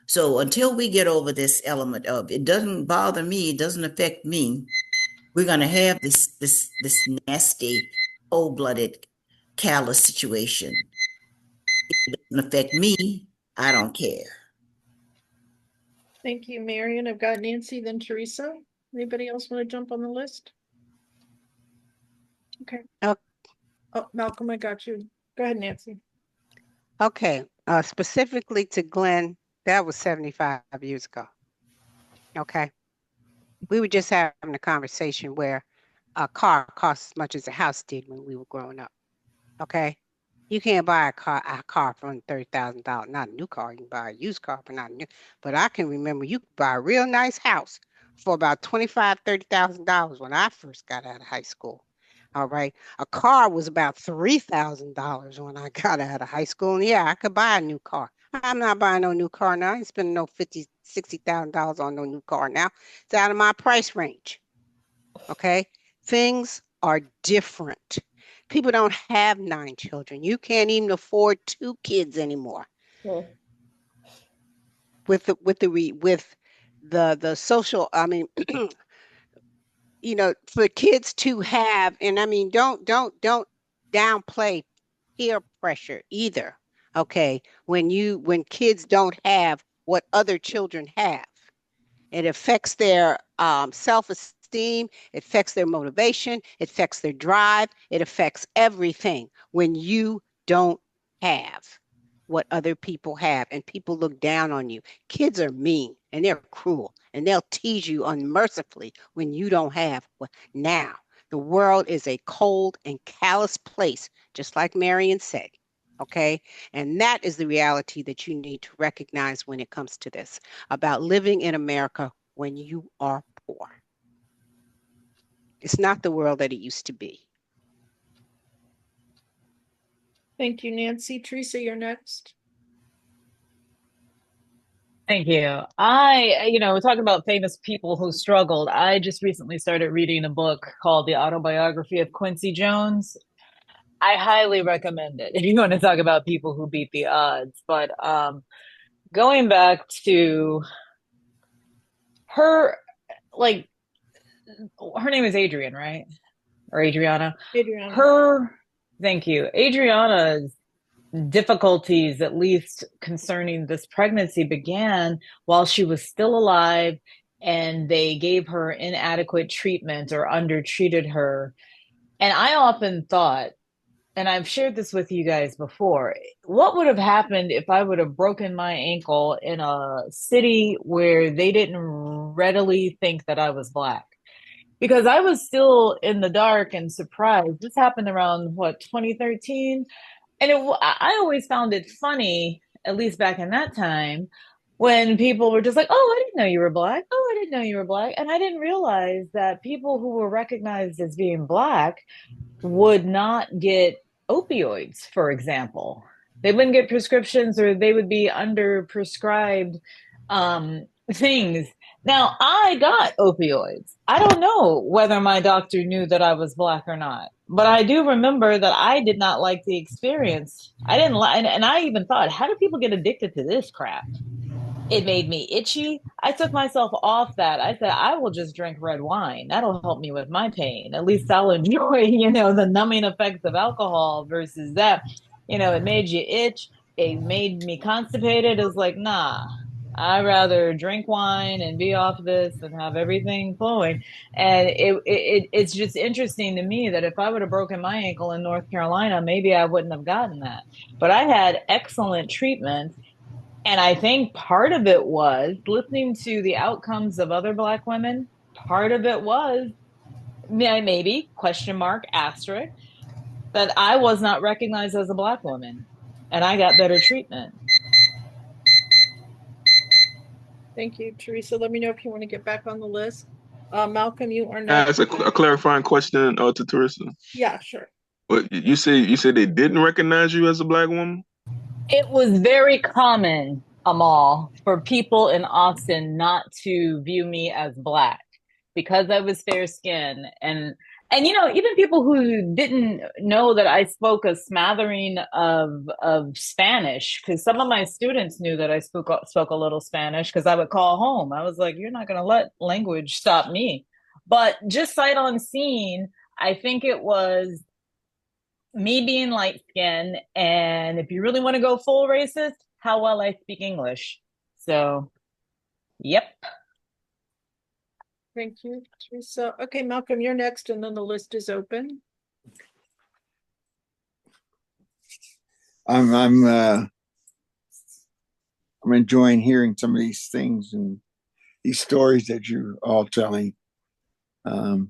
So until we get over this element of it doesn't bother me, it doesn't affect me, we're going to have this nasty, cold-blooded, callous situation. It doesn't affect me, I don't care. Thank you, Marion. I've got Nancy, then Teresa. Anybody else want to jump on the list? Okay. Oh. Oh, Malcolm, I got you. Go ahead, Nancy. Okay, specifically to Glenn, that was 75 years ago. Okay. We were just having a conversation where a car costs as much as a house did when we were growing up. Okay. You can't buy a car for under $30,000. Not a new car. You can buy a used car, but not a new. But I can remember you could buy a real nice house for about $25,000, $30,000 when I first got out of high school. All right. A car was about $3,000 when I got out of high school. And yeah, I could buy a new car. I'm not buying no new car now. I ain't spending no $50,000, $60,000 on no new car now. It's out of my price range. Okay. Things are different. People don't have 9 children. You can't even afford 2 kids anymore. With the social, I mean, you know, for kids to have, and I mean, don't downplay peer pressure either. Okay, when kids don't have what other children have, it affects their self-esteem, it affects their motivation, it affects their drive, it affects everything when you don't have what other people have and people look down on you. Kids are mean and they're cruel and they'll tease you unmercifully when you don't have what now. The world is a cold and callous place, just like Marion said. Okay. And that is the reality that you need to recognize when it comes to this about living in America when you are poor. It's not the world that it used to be. Thank you, Nancy. Teresa, you're next. Thank you. We're talking about famous people who struggled. I just recently started reading a book called The Autobiography of Quincy Jones. I highly recommend it if you want to talk about people who beat the odds. But going back to her, like, her name is Adrian, right? Or Adriana? Adriana. Thank you. Adriana's difficulties, at least concerning this pregnancy, began while she was still alive and they gave her inadequate treatment or undertreated her. And I often thought, and I've shared this with you guys before, what would have happened if I would have broken my ankle in a city where they didn't readily think that I was Black? Because I was still in the dark and surprised. This happened around, 2013? And I always found it funny, at least back in that time, when people were just like, "Oh, I didn't know you were Black. Oh, I didn't know you were Black." And I didn't realize that people who were recognized as being Black would not get opioids, for example. They wouldn't get prescriptions, or they would be under prescribed things. Now, I got opioids. I don't know whether my doctor knew that I was Black or not, but I do remember that I did not like the experience. I didn't like, and I even thought, how do people get addicted to this crap? It made me itchy. I took myself off that. I said, I will just drink red wine. That'll help me with my pain. At least I'll enjoy, the numbing effects of alcohol versus that. It made you itch. It made me constipated. It was like, nah, I'd rather drink wine and be off this and have everything flowing. And it's just interesting to me that if I would have broken my ankle in North Carolina, maybe I wouldn't have gotten that. But I had excellent treatment. And I think part of it was listening to the outcomes of other Black women. Part of it was maybe question mark asterisk that I was not recognized as a Black woman, and I got better treatment. Thank you, Teresa. Let me know if you want to get back on the list. Malcolm, you are next. That's a clarifying question to Teresa. Yeah, sure. But you say they didn't recognize you as a Black woman? It was very common, Amal, for people in Austin not to view me as Black because I was fair skinned. And even people who didn't know that I spoke a smattering of Spanish, because some of my students knew that I spoke a little Spanish because I would call home. I was like, you're not going to let language stop me. But just sight unseen, I think it was me being light skinned, and if you really want to go full racist, how well I speak English. So Yep. Thank you, Teresa. Okay, Malcolm, you're next, and then the list is open. I'm enjoying hearing some of these things and these stories that you're all telling. But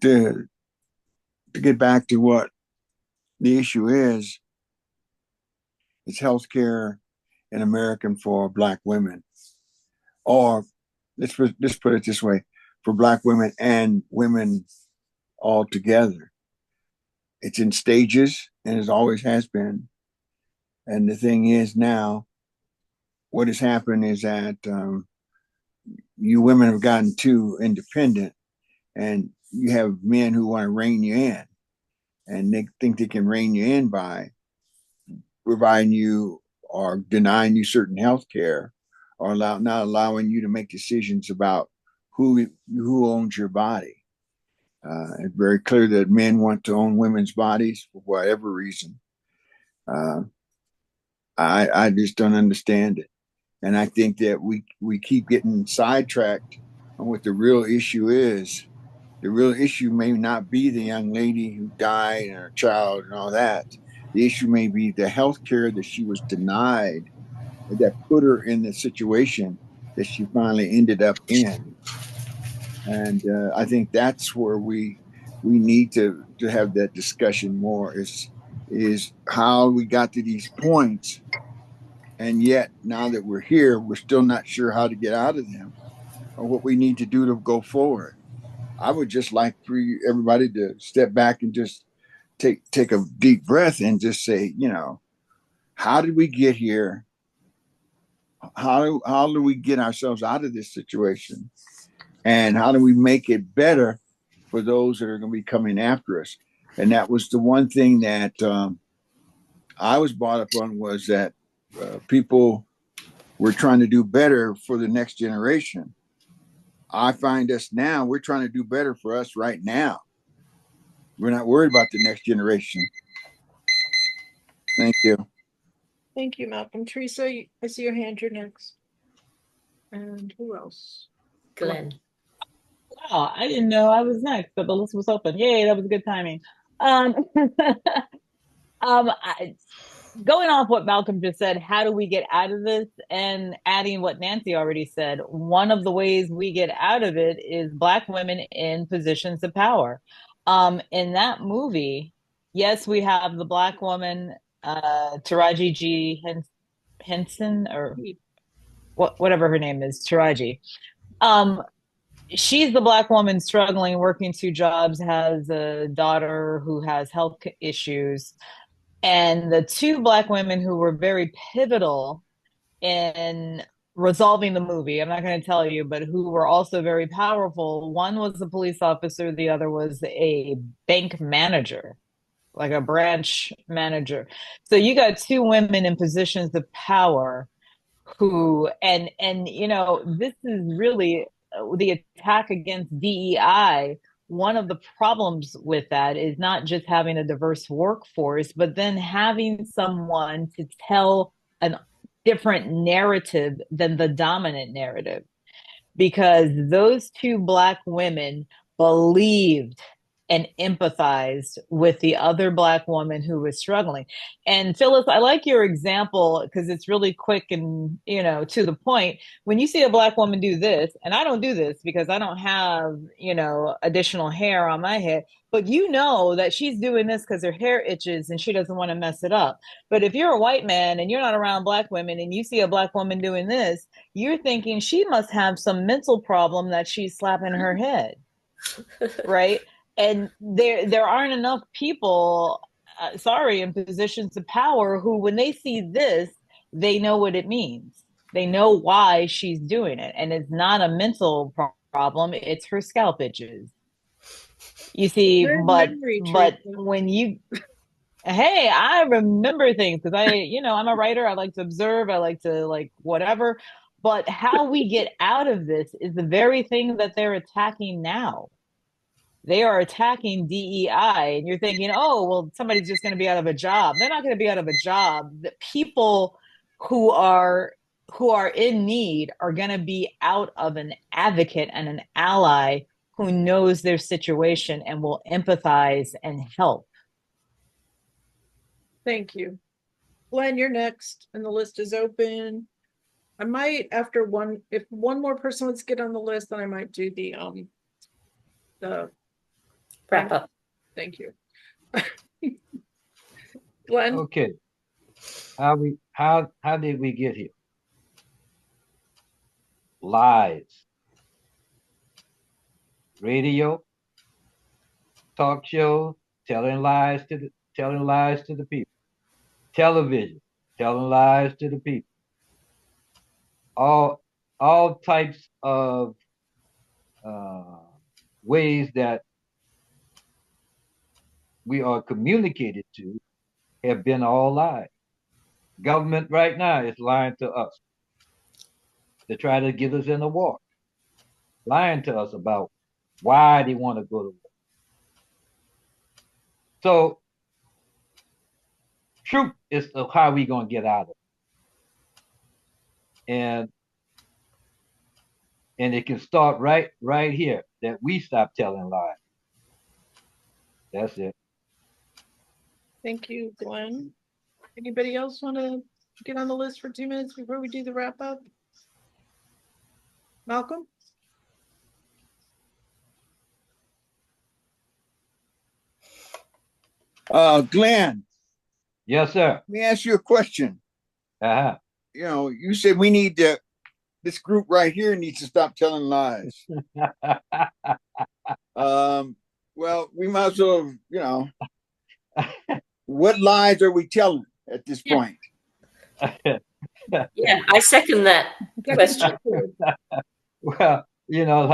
to get back to what the issue is, it's healthcare in America for Black women, or let's put it this way: for Black women and women altogether. It's in stages, and it always has been. And the thing is now, what has happened is that you women have gotten too independent, and you have men who want to rein you in, and they think they can rein you in by providing you or denying you certain health care, or not allowing you to make decisions about who owns your body. It's very clear that men want to own women's bodies for whatever reason. Uh, I just don't understand it, and I think that we keep getting sidetracked on what the real issue is. The real issue may not be the young lady who died and her child and all that. The issue may be the health care that she was denied that put her in the situation that she finally ended up in. And I think that's where we need to have that discussion more is how we got to these points, and yet now that we're here, we're still not sure how to get out of them or what we need to do to go forward. I would just like for everybody to step back and just take a deep breath and just say, how did we get here? How do we get ourselves out of this situation? And how do we make it better for those that are going to be coming after us? And that was the one thing that I was brought up on, was that people were trying to do better for the next generation. I find us now, we're trying to do better for us right now. We're not worried about the next generation. Thank you. Thank you, Malcolm. Teresa, I see your hand. You're next. And who else? Glenn. Oh, I didn't know I was next, but the list was open. Yay, that was good timing. Going off what Malcolm just said, how do we get out of this? And adding what Nancy already said, one of the ways we get out of it is Black women in positions of power. In that movie, yes, we have the Black woman, Taraji G. Henson, or whatever her name is, Taraji. She's the Black woman struggling, working two jobs, has a daughter who has health issues. And the two Black women who were very pivotal in resolving the movie, I'm not going to tell you, but who were also very powerful. One was a police officer, the other was a bank manager, like a branch manager. So you got two women in positions of power who, and this is really the attack against DEI. One of the problems with that is not just having a diverse workforce, but then having someone to tell a different narrative than the dominant narrative, because those two Black women believed and empathized with the other Black woman who was struggling. And Phyllis, I like your example because it's really quick and, to the point. When you see a Black woman do this, and I don't do this because I don't have, additional hair on my head, but that she's doing this because her hair itches and she doesn't want to mess it up. But if you're a white man and you're not around Black women and you see a Black woman doing this, you're thinking she must have some mental problem that she's slapping her head, right? And there aren't enough people, in positions of power who, when they see this, they know what it means. They know why she's doing it, and it's not a mental problem; it's her scalp itches. You see, Good but memory, when you hey, I remember things because I'm a writer. I like to observe. I like to whatever. But how we get out of this is the very thing that they're attacking now. They are attacking DEI, and you're thinking, oh, well, somebody's just going to be out of a job. They're not going to be out of a job. The people who are who are in need are going to be out of an advocate and an ally who knows their situation and will empathize and help. Thank you. Glenn, you're next, and the list is open. I might, after one, if one more person wants to get on the list, then I might do the Wrap up. Thank you. Glenn? Okay. How did we get here? Lies. Radio, talk shows, telling lies to the people. Television, telling lies to the people. All types of ways that we are communicated to have been all lies. Government right now is lying to us to try to get us in a war, lying to us about why they want to go to war. So truth is how we gonna get out of it. And it can start right here, that we stop telling lies. That's it. Thank you, Glenn. Anybody else want to get on the list for 2 minutes before we do the wrap up? Malcolm? Glenn. Yes, sir. Let me ask you a question. Uh-huh. You know, you said we need to, this group right here needs to stop telling lies. Well, we might as well, you know, what lies are we telling at this point? Yeah, I second that question. Well, you know,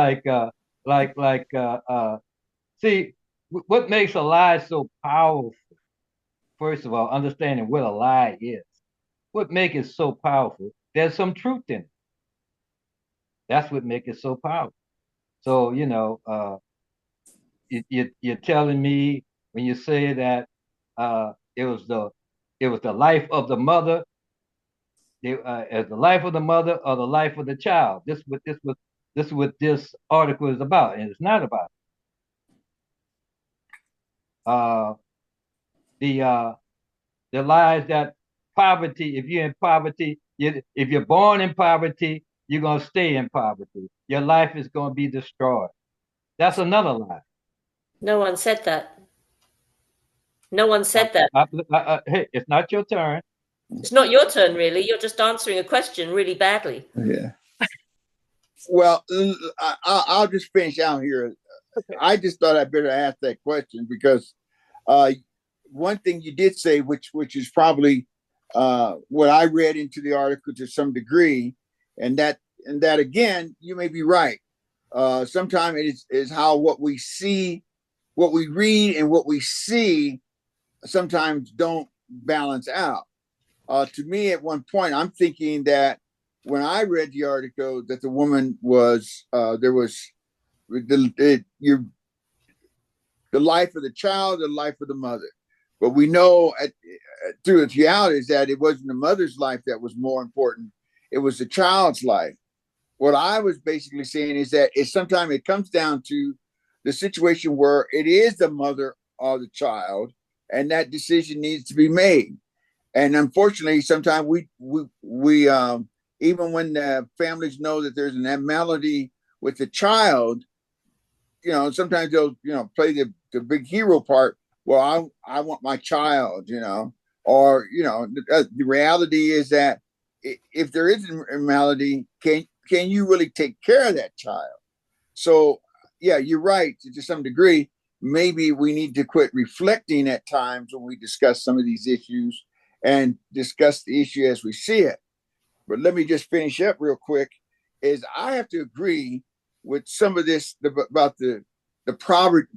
see, what makes a lie so powerful? First of all, understanding what a lie is. What makes it so powerful? There's some truth in it. That's what makes it so powerful. So, you know, you're telling me when you say that it was the life of the mother, as the life of the mother or the life of the child. This is what this article is about, and it's not about the lies that poverty. If you're in poverty, if you're born in poverty, you're gonna stay in poverty. Your life is gonna be destroyed. That's another lie. No one said that. No one said that. Hey, it's not your turn. It's not your turn, really. You're just answering a question really badly. Yeah. Well, I'll just finish out here. Okay. I just thought I'd better ask that question because one thing you did say, which is probably what I read into the article to some degree, and that again, you may be right. Sometimes it is how what we see, what we read, and what we see sometimes don't balance out. To me, at one point, I'm thinking that when I read the article, that the woman was there was the life of the child, the life of the mother. But we know through its reality is that it wasn't the mother's life that was more important; it was the child's life. What I was basically saying is that sometimes it comes down to the situation where it is the mother or the child, and that decision needs to be made. And unfortunately, sometimes we even when the families know that there's an abnormality with the child, you know, sometimes they'll, you know, play the big hero part. Well, I want my child, you know, or, you know, the reality is that if there is an abnormality, can you really take care of that child? So, yeah, you're right to some degree. Maybe we need to quit reflecting at times when we discuss some of these issues and discuss the issue as we see it. But let me just finish up real quick. Is I have to agree with some of this about the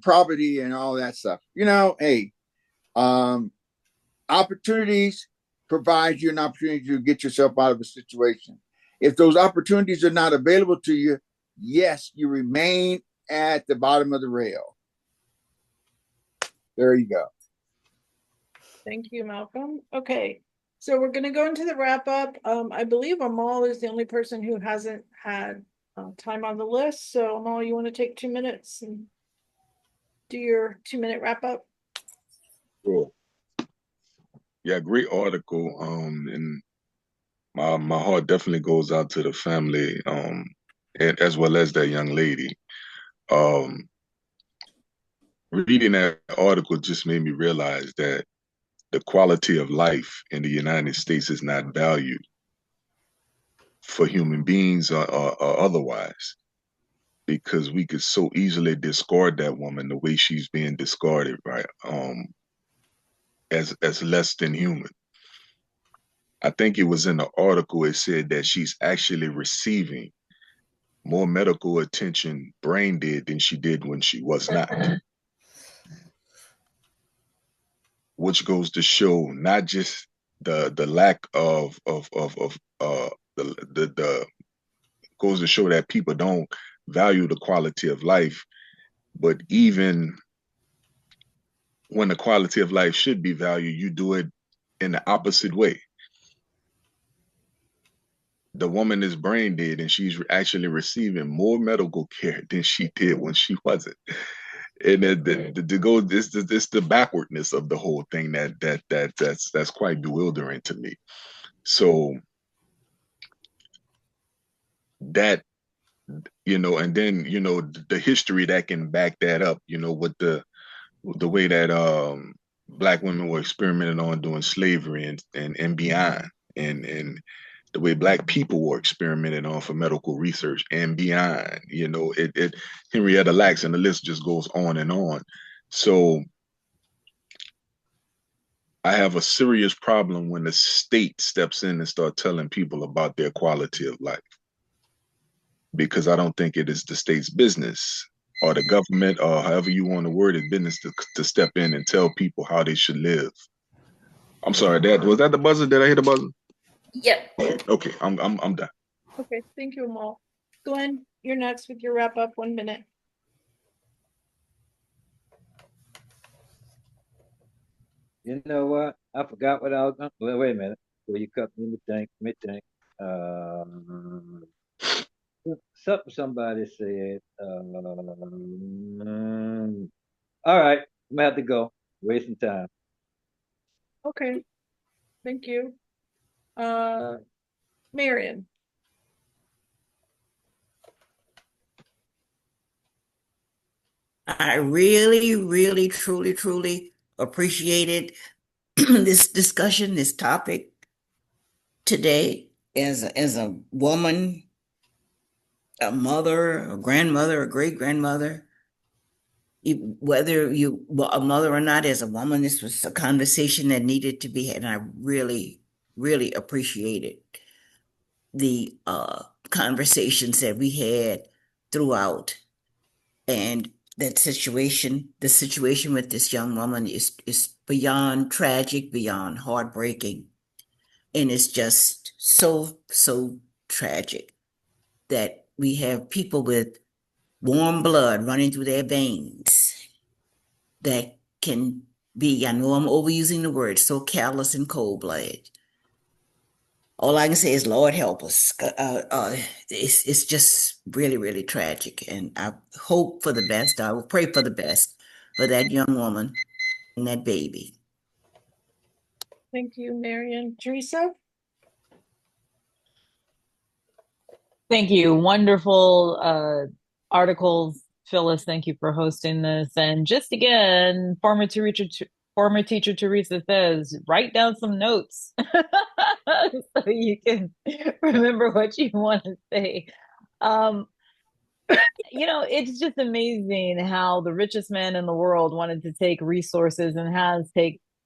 poverty and all that stuff. You know, hey, opportunities provide you an opportunity to get yourself out of a situation. If those opportunities are not available to you, yes, you remain at the bottom of the rail. There you go. Thank you, Malcolm. Okay. So we're gonna go into the wrap up. I believe Amal is the only person who hasn't had time on the list. So Amal, you want to take 2 minutes and do your 2 minute wrap up? Cool. Yeah, great article. And my heart definitely goes out to the family, and as well as that young lady. Um, Reading that article just made me realize that the quality of life in the United States is not valued for human beings or otherwise, because we could so easily discard that woman the way she's being discarded, right? As less than human. I think it was in the article, it said that she's actually receiving more medical attention brain dead than she did when she was not, which goes to show not just the lack of the goes to show that people don't value the quality of life, but even when the quality of life should be valued, you do it in the opposite way. The woman is brain dead and she's actually receiving more medical care than she did when she wasn't. And the go this the backwardness of the whole thing that's quite bewildering to me. So that, and then the history that can back that up, with the way that black women were experimenting on doing slavery and beyond, and the way black people were experimented on for medical research and beyond. It Henrietta Lacks, and the list just goes on and on. So I have a serious problem when the state steps in and start telling people about their quality of life, because I don't think it is the state's business or the government or however you want to word it, business to step in and tell people how they should live. I'm sorry, was that the buzzer? Did I hit the buzzer? Yep. Okay, I'm done. Okay, thank you, Amal. Glenn, you're next with your wrap up. 1 minute. You know what? I forgot what I was going to. Well, wait a minute. Before you cut me, let me think. Something somebody said. All right. I'm going to have to go. Wasting time. Okay, thank you. Marion. I really, really, truly, truly appreciated this discussion, this topic today. As a woman, a mother, a grandmother, a great grandmother, whether you were a mother or not, as a woman, this was a conversation that needed to be had, and I really, really appreciated the conversations that we had throughout. And that situation, the situation with this young woman is beyond tragic, beyond heartbreaking. And it's just so, so tragic that we have people with warm blood running through their veins that can be, I know I'm overusing the word, so callous and cold-blooded. All I can say is, Lord help us. It's just really, really tragic, and I hope for the best. I will pray for the best for that young woman and that baby. Thank you, Marion. Teresa? Thank you. Wonderful articles. Phyllis, thank you for hosting this. And just again, former teacher Teresa says, write down some notes so you can remember what you want to say. It's just amazing how the richest man in the world wanted to take resources and has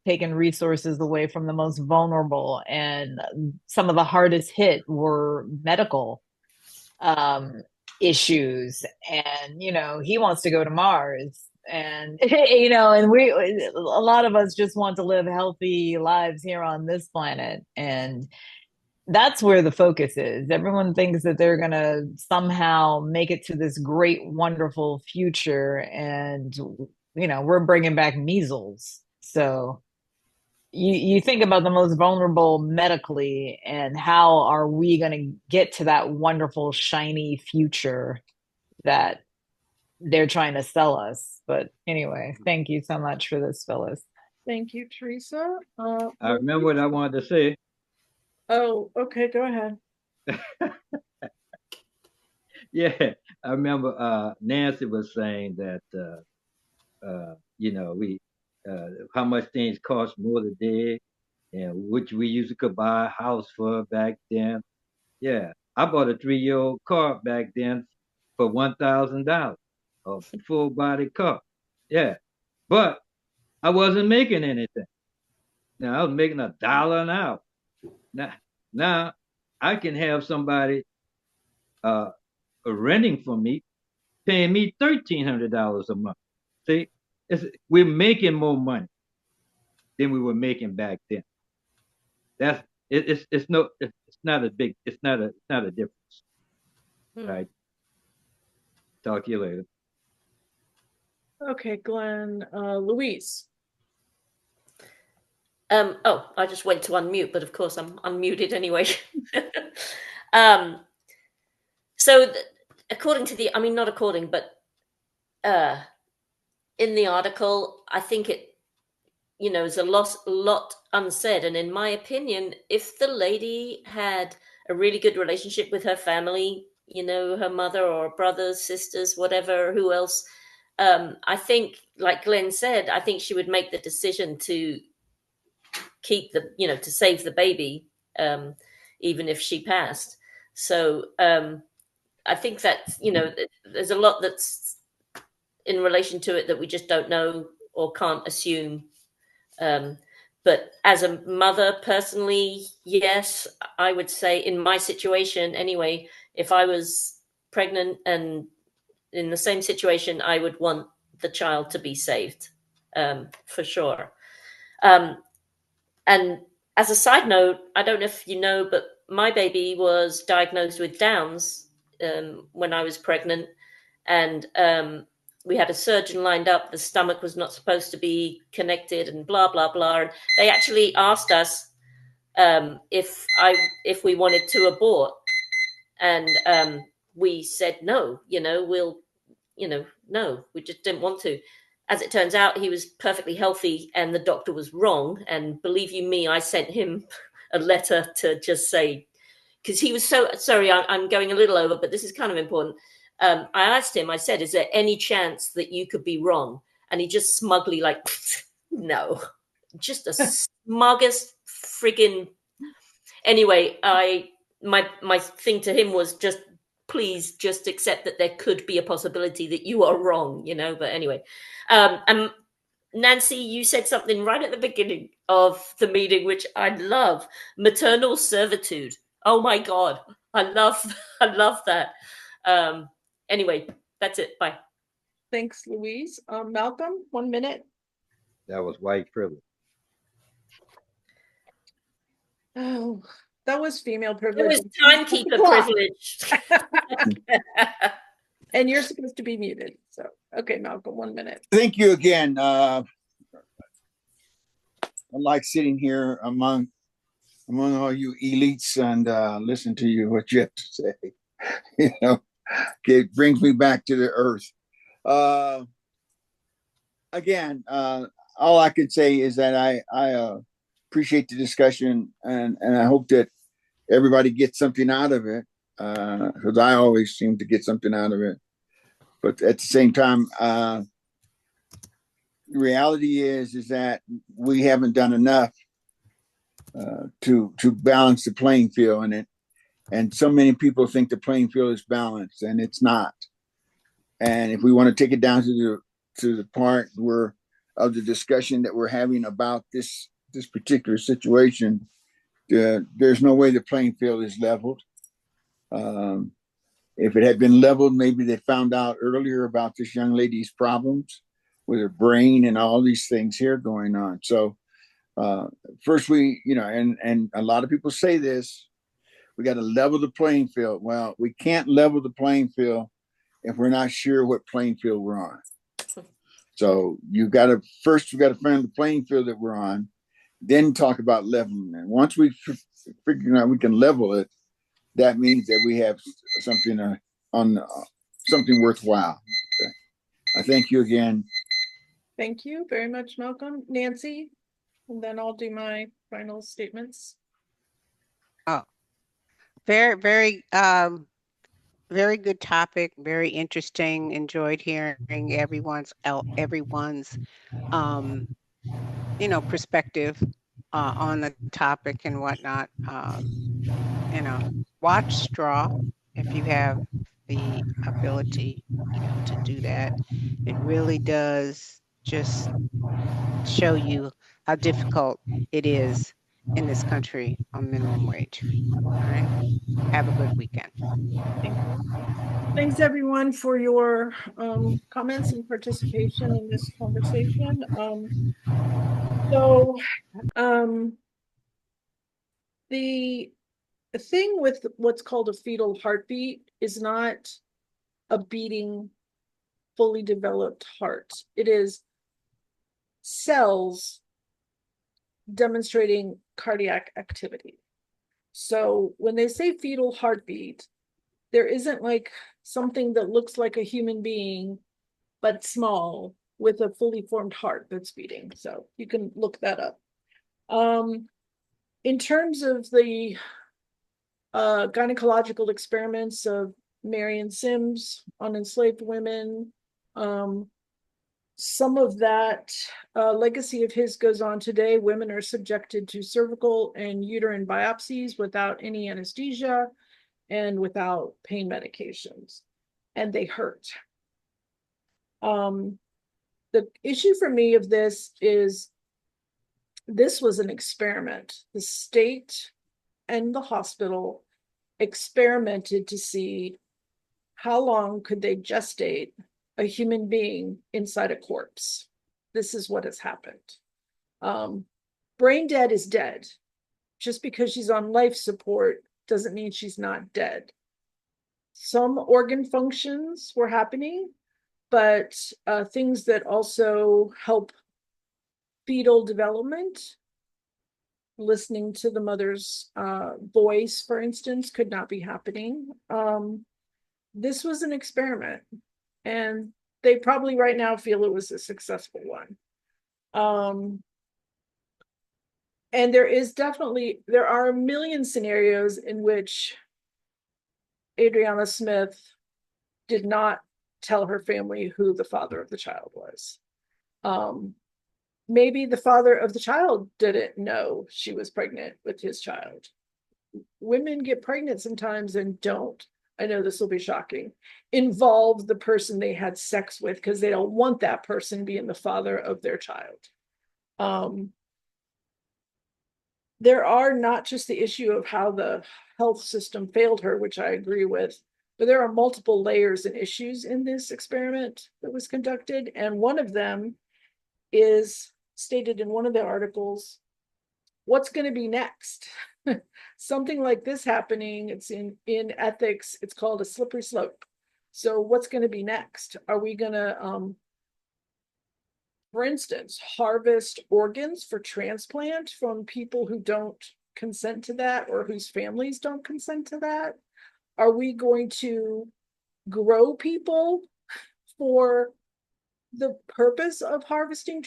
taken resources away from the most vulnerable. And some of the hardest hit were medical issues. And, he wants to go to Mars. And, and a lot of us just want to live healthy lives here on this planet. And that's where the focus is. Everyone thinks that they're going to somehow make it to this great, wonderful future. And, we're bringing back measles. So you think about the most vulnerable medically, and how are we going to get to that wonderful, shiny future that they're trying to sell us? But anyway, thank you so much for this, Phyllis. Thank you, Teresa. I remember what I wanted to say. Oh, okay, go ahead. Yeah, I remember Nancy was saying that we how much things cost more today, and which we used to could buy a house for back then. Yeah, I bought a 3-year-old car back then for $1,000, a full body car. Yeah, but I wasn't making anything. Now I was making $1 an hour. Now I can have somebody uh renting for me, paying me $1,300 a month. See, we're making more money than we were making back then. That's it's no it's not a big it's not a difference, right? Talk to you later. Okay, Glenn, Louise. Oh, I just went to unmute, but of course I'm unmuted anyway. um, so according to I mean, not according, but in the article, I think there's a lot unsaid. And in my opinion, if the lady had a really good relationship with her family, her mother or brothers, sisters, whatever, who else, I think, like Glenn said, I think she would make the decision to keep to save the baby, even if she passed. So I think that, there's a lot that's in relation to it that we just don't know or can't assume. But as a mother, personally, yes, I would say in my situation anyway, if I was pregnant and in the same situation, I would want the child to be saved, for sure. And as a side note, I don't know if you know, but my baby was diagnosed with Downs when I was pregnant, and we had a surgeon lined up. The stomach was not supposed to be connected, and blah blah blah. And they actually asked us if we wanted to abort, and we said no. No, we just didn't want to. As it turns out, he was perfectly healthy, and the doctor was wrong. And believe you me, I sent him a letter to just say, because he was so sorry. I'm going a little over, but this is kind of important. I asked him, I said, is there any chance that you could be wrong? And he just smugly, like, no, just the smuggest friggin'. Anyway, my thing to him was just, please just accept that there could be a possibility that you are wrong, But anyway, and Nancy, you said something right at the beginning of the meeting, which I love: maternal servitude. Oh my God, I love I love that. Anyway, that's it. Bye. Thanks, Louise. Malcolm, 1 minute. That was white privilege. Oh, that was female It privilege. was timekeeper privilege. And you're supposed to be muted. So, okay, Malcolm, 1 minute. Thank you again. I like sitting here among all you elites and listen to you, what you have to say. It brings me back to the earth. Again, all I can say is that I appreciate the discussion, and I hope that everybody gets something out of it, because I always seem to get something out of it. But at the same time, the reality is that we haven't done enough to balance the playing field, and so many people think the playing field is balanced, and it's not. And if we want to take it down to the part of the discussion that we're having about this particular situation, there's no way the playing field is leveled. If it had been leveled, maybe they found out earlier about this young lady's problems with her brain and all these things here going on. So first and a lot of people say this, we got to level the playing field. Well, we can't level the playing field if we're not sure what playing field we're on. So we got to find the playing field that we're on. then talk about leveling. And once we figure out we can level it, that means that we have something on something worthwhile. Okay. I thank you again. Thank you very much, Malcolm. Nancy, and then I'll do my final statements. Oh, very, very, very good topic. Very interesting. Enjoyed hearing everyone's perspective on the topic and whatnot. Watch Straw if you have the ability, to do that. It really does just show you how difficult it is in this country on minimum wage. All right. Have a good weekend. Thank you. Thanks, everyone, for your comments and participation in this conversation. So the thing with what's called a fetal heartbeat is not a beating, fully developed heart. It is cells demonstrating cardiac activity. So when they say fetal heartbeat, there isn't like something that looks like a human being, but small with a fully formed heart that's beating. So you can look that up. In terms of the gynecological experiments of Marion Sims on enslaved women, some of that legacy of his goes on today. Women are subjected to cervical and uterine biopsies without any anesthesia and without pain medications, and they hurt. The issue for me of this is this was an experiment. The state and the hospital experimented to see how long could they gestate a human being inside a corpse. This is what has happened. Brain dead is dead. Just because she's on life support doesn't mean she's not dead. Some organ functions were happening, but things that also help fetal development, listening to the mother's voice, for instance, could not be happening. This was an experiment, and they probably right now feel it was a successful one. And there are a million scenarios in which Adriana Smith did not tell her family who the father of the child was. Maybe the father of the child didn't know she was pregnant with his child. Women get pregnant sometimes and don't, I know this will be shocking, involve the person they had sex with because they don't want that person being the father of their child. There are not just the issue of how the health system failed her, which I agree with, but there are multiple layers and issues in this experiment that was conducted. And one of them is stated in one of the articles, what's going to be next? Something like this happening, it's in ethics, it's called a slippery slope. So what's going to be next? Are we going to, for instance, harvest organs for transplant from people who don't consent to that or whose families don't consent to that? Are we going to grow people for the purpose of harvesting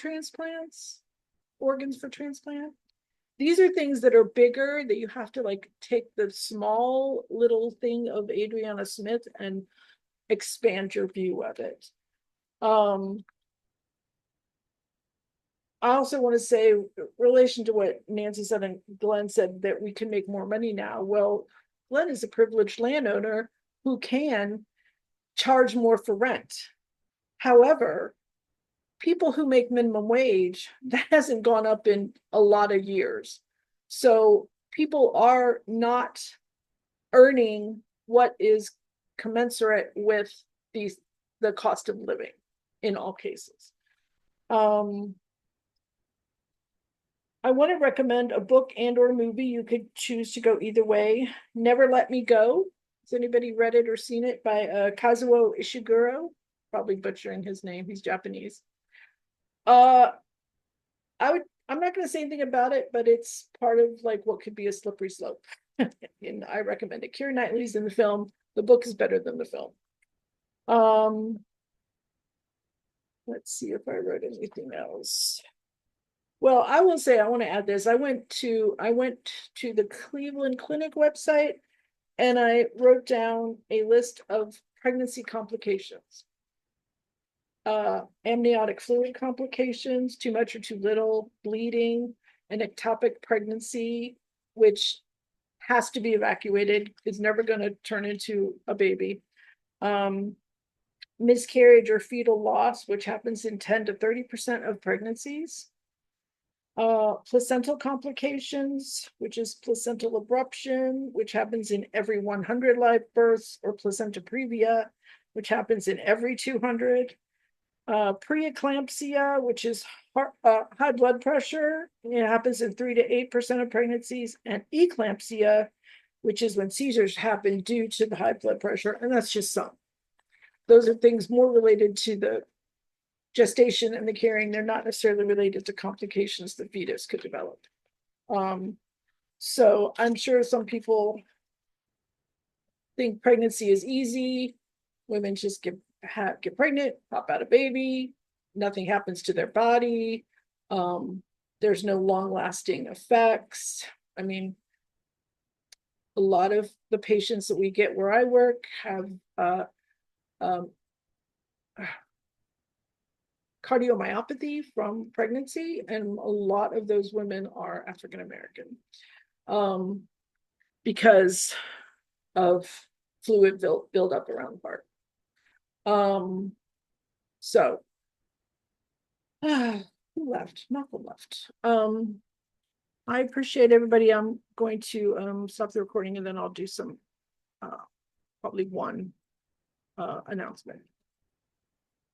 organs for transplant? These are things that are bigger that you have to like take the small little thing of Adriana Smith and expand your view of it. I also want to say, in relation to what Nancy said and Glenn said, that we can make more money now. Well, Glenn is a privileged landowner who can charge more for rent. However, people who make minimum wage, that hasn't gone up in a lot of years. So people are not earning what is commensurate with the cost of living in all cases. I want to recommend a book and or movie. You could choose to go either way. Never Let Me Go. Has anybody read it or seen it? By Kazuo Ishiguro? Probably butchering his name. He's Japanese. I would I'm not gonna say anything about it, but it's part of like what could be a slippery slope. And I recommend it. Keira Knightley's in the film. The book is better than the film. Let's see if I wrote anything else. Well, I will say I want to add this. I went to the Cleveland Clinic website and I wrote down a list of pregnancy complications. Amniotic fluid complications, too much or too little, bleeding, an ectopic pregnancy, which has to be evacuated, is never going to turn into a baby. Miscarriage or fetal loss, which happens in 10 to 30% of pregnancies. Placental complications, which is placental abruption, which happens in every 100 live births, or placenta previa, which happens in every 200. Preeclampsia, which is high blood pressure. It happens in 3 to 8% of pregnancies, and eclampsia, which is when seizures happen due to the high blood pressure, and that's just some. Those are things more related to the gestation and the carrying. They're not necessarily related to complications the fetus could develop. So I'm sure some people think pregnancy is easy. Women just get pregnant, pop out a baby, nothing happens to their body. There's no long-lasting effects. I mean, a lot of the patients that we get where I work have cardiomyopathy from pregnancy, and a lot of those women are African American, because of fluid build up around the heart. So who left? Malcolm left. I appreciate everybody. I'm going to stop the recording and then I'll do some probably one announcement.